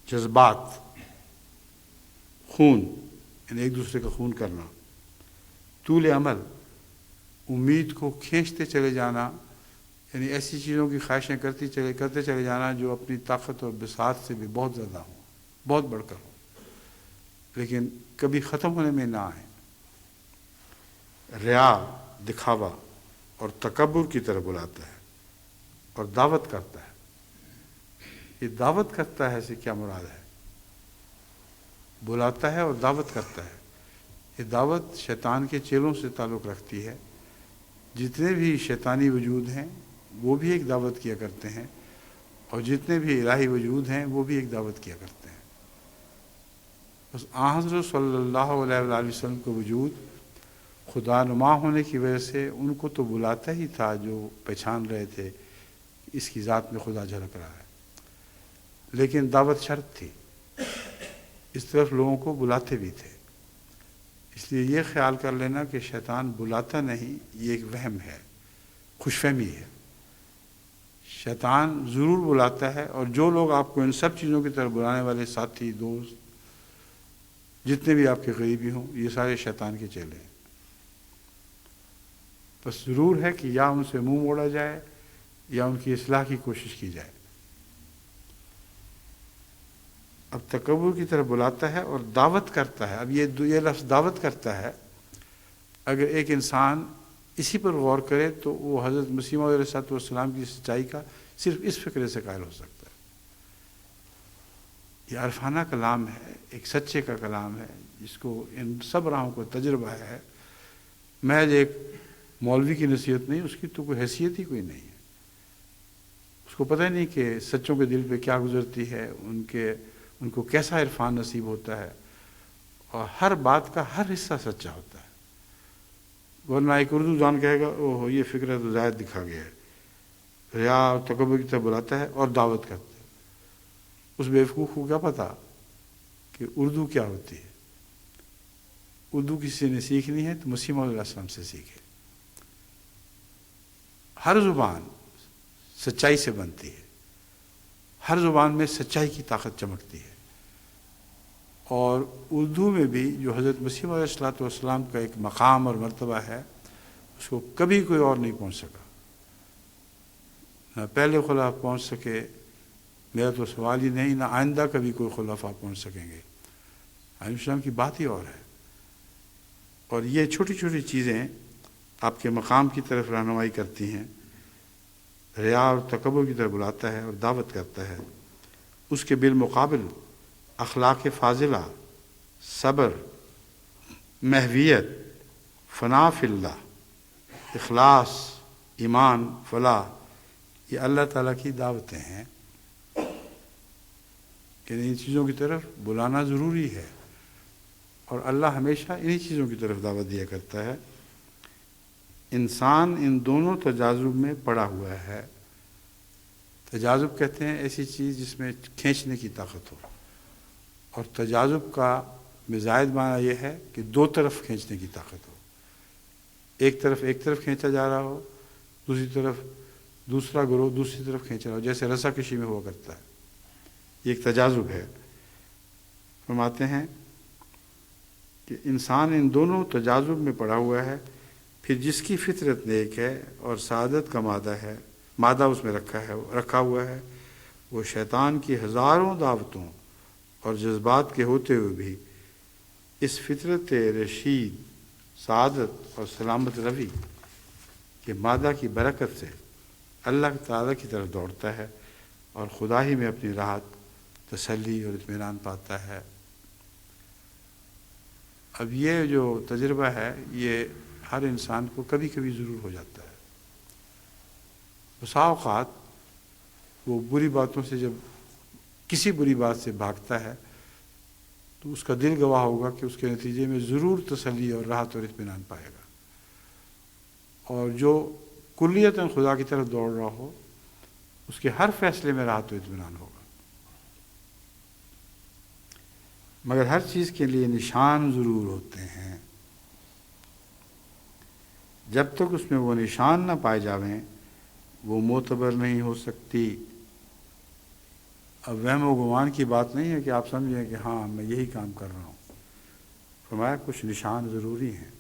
جذبات، خون، یعنی ایک دوسرے کا خون کرنا، طول عمل، امید کو کھینچتے چلے جانا، یعنی ایسی چیزوں کی خواہشیں کرتے چلے جانا جو اپنی طاقت اور بساط سے بھی بہت زیادہ ہوں، بہت بڑھ کر ہوں، لیکن کبھی ختم ہونے میں نہ آئیں. ریا، دکھاوا اور تکبر کی طرف بلاتا ہے اور دعوت کرتا ہے. یہ دعوت کرتا ہے سے کیا مراد ہے؟ بلاتا ہے اور دعوت کرتا ہے. یہ دعوت شیطان کے چیلوں سے تعلق رکھتی ہے. جتنے بھی شیطانی وجود ہیں وہ بھی ایک دعوت کیا کرتے ہیں، اور جتنے بھی الہی وجود ہیں وہ بھی ایک دعوت کیا کرتے ہیں. بس حضرت صلی اللہ علیہ وآلہ وسلم کا وجود خدا نما ہونے کی وجہ سے ان کو تو بلاتا ہی تھا، جو پہچان رہے تھے کہ اس کی ذات میں خدا جھلک رہا ہے. لیکن دعوت شرط تھی، اس طرف لوگوں کو بلاتے بھی تھے. اس لیے یہ خیال کر لینا کہ شیطان بلاتا نہیں، یہ ایک وہم ہے، خوش فہمی ہے. شیطان ضرور بلاتا ہے، اور جو لوگ آپ کو ان سب چیزوں کی طرف بلانے والے ساتھی، دوست، جتنے بھی آپ کے قریبی ہوں، یہ سارے شیطان کے چیلے ہیں. بس ضرور ہے کہ یا ان سے منہ موڑا جائے یا ان کی اصلاح کی کوشش کی جائے. اب تکبر کی طرف بلاتا ہے اور دعوت کرتا ہے. اب یہ لفظ دعوت کرتا ہے، اگر ایک انسان اسی پر غور کرے تو وہ حضرت مسیح موعود علیہ السلام کی سچائی کا صرف اس فکرے سے قائل ہو سکتا ہے. یہ عرفانہ کلام ہے، ایک سچے کا کلام ہے، جس کو ان سب راہوں کو تجربہ ہے. محض ایک مولوی کی نصیحت نہیں، اس کی تو کوئی حیثیت ہی کوئی نہیں ہے. اس کو پتہ نہیں کہ سچوں کے دل پہ کیا گزرتی ہے، ان کو کیسا عرفان نصیب ہوتا ہے، اور ہر بات کا ہر حصہ سچا ہوتا ہے. ورنہ ایک اردو جان کہے گا اوہ یہ فکر تو زائد دکھا گیا ہے. ریا اور تکبر کی طرف بلاتا ہے اور دعوت کرتا ہے. اس بیوقوف کو کیا پتا کہ اردو کیا ہوتی ہے؟ اردو کسی نے سیکھنی ہے تو مسیح موعود علیہ السلام سے سیکھے. ہر زبان سچائی سے بنتی ہے، ہر زبان میں سچائی کی طاقت چمکتی ہے. اور اردو میں بھی جو حضرت مسیح موعود علیہ السلام کا ایک مقام اور مرتبہ ہے، اس کو کبھی کوئی اور نہیں پہنچ سکا. نہ پہلے خلافہ پہنچ سکے، میرا تو سوال ہی نہیں، نہ آئندہ کبھی کوئی خلافہ پہنچ سکیں گے. علیہ السلام کی بات ہی اور ہے. اور یہ چھوٹی چھوٹی چیزیں آپ کے مقام کی طرف رہنمائی کرتی ہیں. ریا اور تکبر کی طرف بلاتا ہے اور دعوت کرتا ہے. اس کے بالمقابل اخلاق فاضلہ، صبر، محویت، فنا فی اللہ، اخلاص، ایمان، فلاح، یہ اللہ تعالیٰ کی دعوتیں ہیں کہ ان چیزوں کی طرف بلانا ضروری ہے. اور اللہ ہمیشہ انہی چیزوں کی طرف دعوت دیا کرتا ہے. انسان ان دونوں تجاذب میں پڑا ہوا ہے. تجاذب کہتے ہیں ایسی چیز جس میں کھینچنے کی طاقت ہو، اور تجاذب کا زائد معنی یہ ہے کہ دو طرف کھینچنے کی طاقت ہو. ایک طرف کھینچا جا رہا ہو، دوسری طرف دوسرا گروہ دوسری طرف کھینچ رہا ہو، جیسے رسا کشی میں ہوا کرتا ہے. یہ ایک تجاذب ہے. فرماتے ہیں کہ انسان ان دونوں تجاذب میں پڑا ہوا ہے. پھر جس کی فطرت نیک ہے اور سعادت کا مادہ اس میں رکھا ہوا ہے، وہ شیطان کی ہزاروں دعوتوں اور جذبات کے ہوتے ہوئے بھی اس فطرت رشید، سعادت اور سلامت روی کے مادہ کی برکت سے اللہ تعالیٰ کی طرف دوڑتا ہے، اور خدا ہی میں اپنی راحت، تسلی اور اطمینان پاتا ہے. اب یہ جو تجربہ ہے یہ ہر انسان کو کبھی کبھی ضرور ہو جاتا ہے. بسا اوقات وہ بری باتوں سے جب کسی بری بات سے بھاگتا ہے تو اس کا دل گواہ ہوگا کہ اس کے نتیجے میں ضرور تسلی اور راحت اور اطمینان پائے گا. اور جو کلیتاً خدا کی طرف دوڑ رہا ہو، اس کے ہر فیصلے میں راحت و اطمینان ہوگا. مگر ہر چیز کے لیے نشان ضرور ہوتے ہیں. جب تک اس میں وہ نشان نہ پائے جاویں وہ معتبر نہیں ہو سکتی۔ اب وہم و گمان کی بات نہیں ہے کہ آپ سمجھیں کہ ہاں میں یہی کام کر رہا ہوں۔ فرمایا کچھ نشان ضروری ہیں۔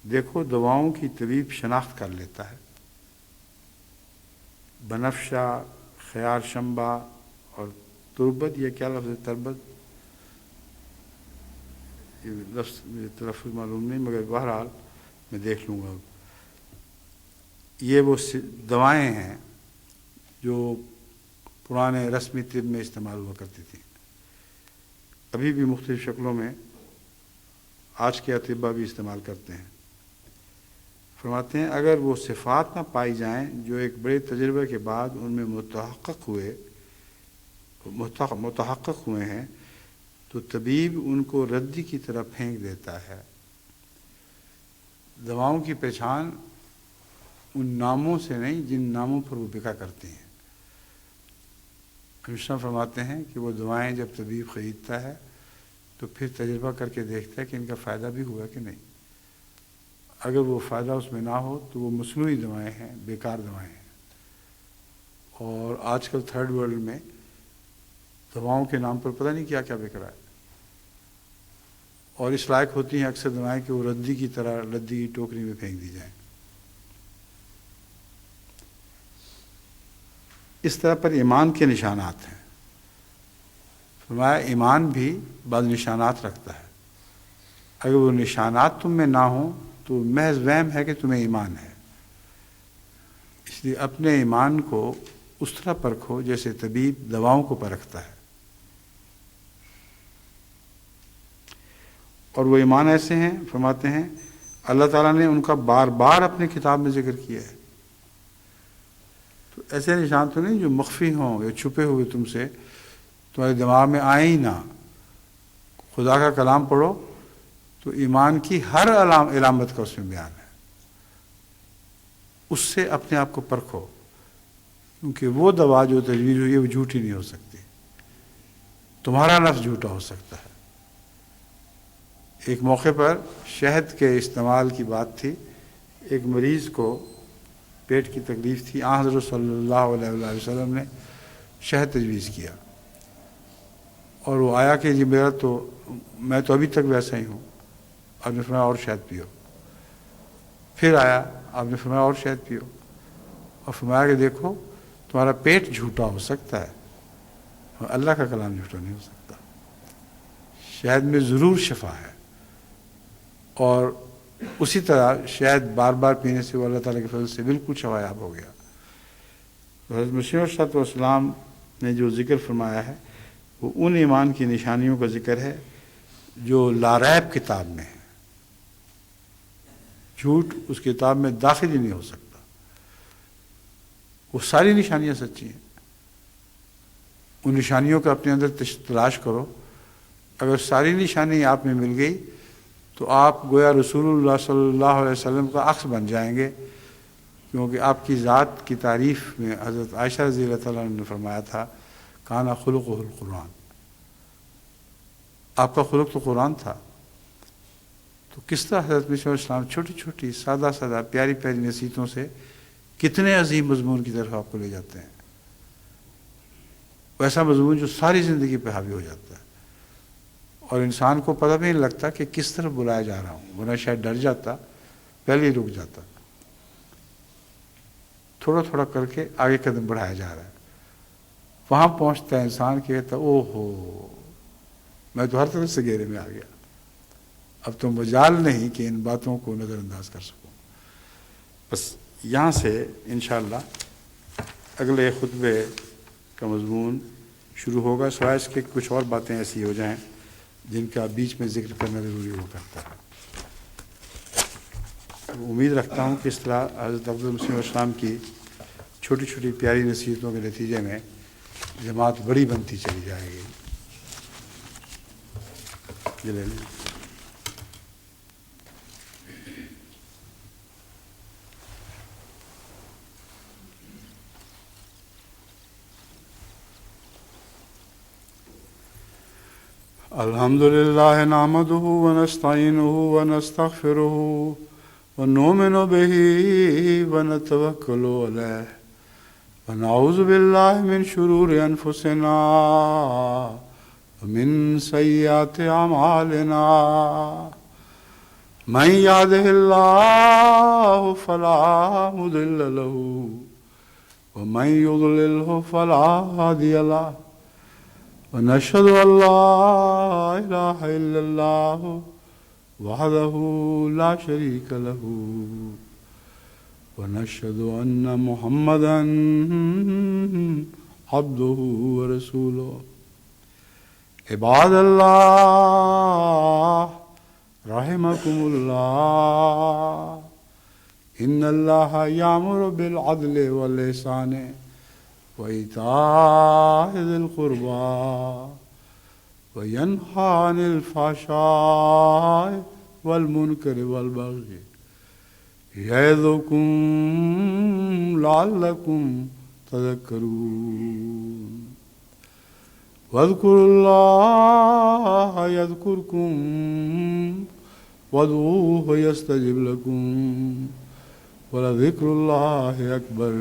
دیکھو دواؤں کی طبیب شناخت کر لیتا ہے، بنفشہ، خیار شمبا اور تربت، یہ کیا لفظ ہے تربت، یہ لفظ مجھے تلفظ معلوم نہیں، مگر بہرحال میں دیکھ لوں گا۔ یہ وہ دوائیں ہیں جو پرانے رسمی طب میں استعمال ہوا کرتی تھیں، ابھی بھی مختلف شکلوں میں آج کے اطباء بھی استعمال کرتے ہیں۔ فرماتے ہیں اگر وہ صفات نہ پائی جائیں جو ایک بڑے تجربے کے بعد ان میں متحقق ہوئے ہیں تو طبیب ان کو ردی کی طرح پھینک دیتا ہے۔ دواؤں کی پہچان ان ناموں سے نہیں جن ناموں پر وہ بکا کرتے ہیں۔ کمشنر فرماتے ہیں کہ وہ دوائیں جب طبیب خریدتا ہے تو پھر تجربہ کر کے دیکھتا ہے کہ ان کا فائدہ بھی ہوا کہ نہیں۔ اگر وہ فائدہ اس میں نہ ہو تو وہ مصنوعی دوائیں ہیں، بیکار دوائیں ہیں۔ اور آج کل تھرڈ ورلڈ میں دواؤں کے نام پر پتہ نہیں کیا کیا بک رہا ہے، اور اس لائق ہوتی ہیں اکثر دوائیں کہ وہ ردی کی طرح ردی کی ٹوکری میں پھینک دی جائیں۔ اس طرح پر ایمان کے نشانات ہیں۔ فرمایا ایمان بھی بعض نشانات رکھتا ہے، اگر وہ نشانات تم میں نہ ہوں تو محض وہم ہے کہ تمہیں ایمان ہے۔ اس لیے اپنے ایمان کو اس طرح پرکھو جیسے طبیب دواؤں کو پرکھتا ہے۔ اور وہ ایمان ایسے ہیں، فرماتے ہیں اللہ تعالیٰ نے ان کا بار بار اپنے کتاب میں ذکر کیا ہے۔ تو ایسے نشان تو نہیں جو مخفی ہوں یا چھپے ہوئے تم سے تمہارے دماغ میں آئے ہی نہ۔ خدا کا کلام پڑھو تو ایمان کی ہر علامت کا اس میں بیان ہے، اس سے اپنے آپ کو پرکھو، کیونکہ وہ دوا جو تجویز ہوئی ہے وہ جھوٹی نہیں ہو سکتی، تمہارا نفس جھوٹا ہو سکتا ہے۔ ایک موقع پر شہد کے استعمال کی بات تھی، ایک مریض کو پیٹ کی تکلیف تھی، آن حضرت صلی اللہ علیہ وسلم نے شہد تجویز کیا، اور وہ آیا کہ جی میں تو ابھی تک ویسا ہی ہوں۔ آپ نے فرمایا اور شہد پیو۔ پھر آیا، آپ نے فرمایا اور شہد پیو، اور فرمایا کہ دیکھو تمہارا پیٹ جھوٹا ہو سکتا ہے، اللہ کا کلام جھوٹا نہیں ہو سکتا۔ شہد میں ضرور شفا ہے، اور اسی طرح شہد بار بار پینے سے وہ اللہ تعالیٰ کے فضل سے بالکل شفایاب ہو گیا۔ حضرت مسیح علیہ السلام نے جو ذکر فرمایا ہے وہ ان ایمان کی نشانیوں کا ذکر ہے جو لاریب کتاب میں ہے۔ جھوٹ اس کتاب میں داخل ہی نہیں ہو سکتا، وہ ساری نشانیاں سچی ہیں۔ ان نشانیوں کا اپنے اندر تلاش کرو، اگر ساری نشانی آپ میں مل گئی تو آپ گویا رسول اللہ صلی اللہ علیہ وسلم کا عکس بن جائیں گے، کیونکہ آپ کی ذات کی تعریف میں حضرت عائشہ رضی اللہ تعالیٰ عنہ نے فرمایا تھا کانا خلقہ القرآن، آپ کا خلق تو قرآن تھا۔ تو کس طرح حضرت مسیح علیہ السلام چھوٹی چھوٹی سادہ سادہ پیاری پیاری نصیحتوں سے کتنے عظیم مضمون کی طرف آپ کو لے جاتے ہیں، ویسا مضمون جو ساری زندگی پہ حاوی ہو جاتا ہے، اور انسان کو پتہ بھی نہیں لگتا کہ کس طرف بلایا جا رہا ہوں، ورنہ شاید ڈر جاتا، پہلے ہی رک جاتا۔ تھوڑا تھوڑا کر کے آگے قدم بڑھایا جا رہا ہے، وہاں پہنچتا ہے انسان کہتا ہے او ہو میں تو ہر طرف سے گھیرے میں آ گیا، اب تو مجال نہیں کہ ان باتوں کو نظر انداز کر سکوں۔ بس یہاں سے انشاءاللہ اگلے خطبے کا مضمون شروع ہوگا، سوائے اس کے کچھ اور باتیں ایسی ہو جائیں جن کا بیچ میں ذکر کرنا ضروری ہو کرتا ہے۔ امید رکھتا ہوں کہ اس طرح حضرت افضل مسیح علیہ السلام کی چھوٹی چھوٹی پیاری نصیحتوں کے نتیجے میں جماعت بڑی بنتی چلی جائے گی۔ یہ لے لیں۔ الحمد لله نحمده ونستعينه ونستغفره ونؤمن به ونتوكل عليه ونعوذ بالله من شرور أنفسنا ومن سيئات أعمالنا من يهده الله فلا مضل له ومن يضلله فلا هادي له ونشهد أن لا إله إلا الله وحده لا شريك له ونشهد أن محمدا عبده ورسوله عباد الله رحمكم الله إن الله يأمر بالعدل والإحسان وإيتاء ذي القربى وينهى عن الفحشاء والمنكر والبغي يعظكم لعلكم تذكرون واذكروا الله يذكركم وادعوه يستجب لكم ولذكر الله أكبر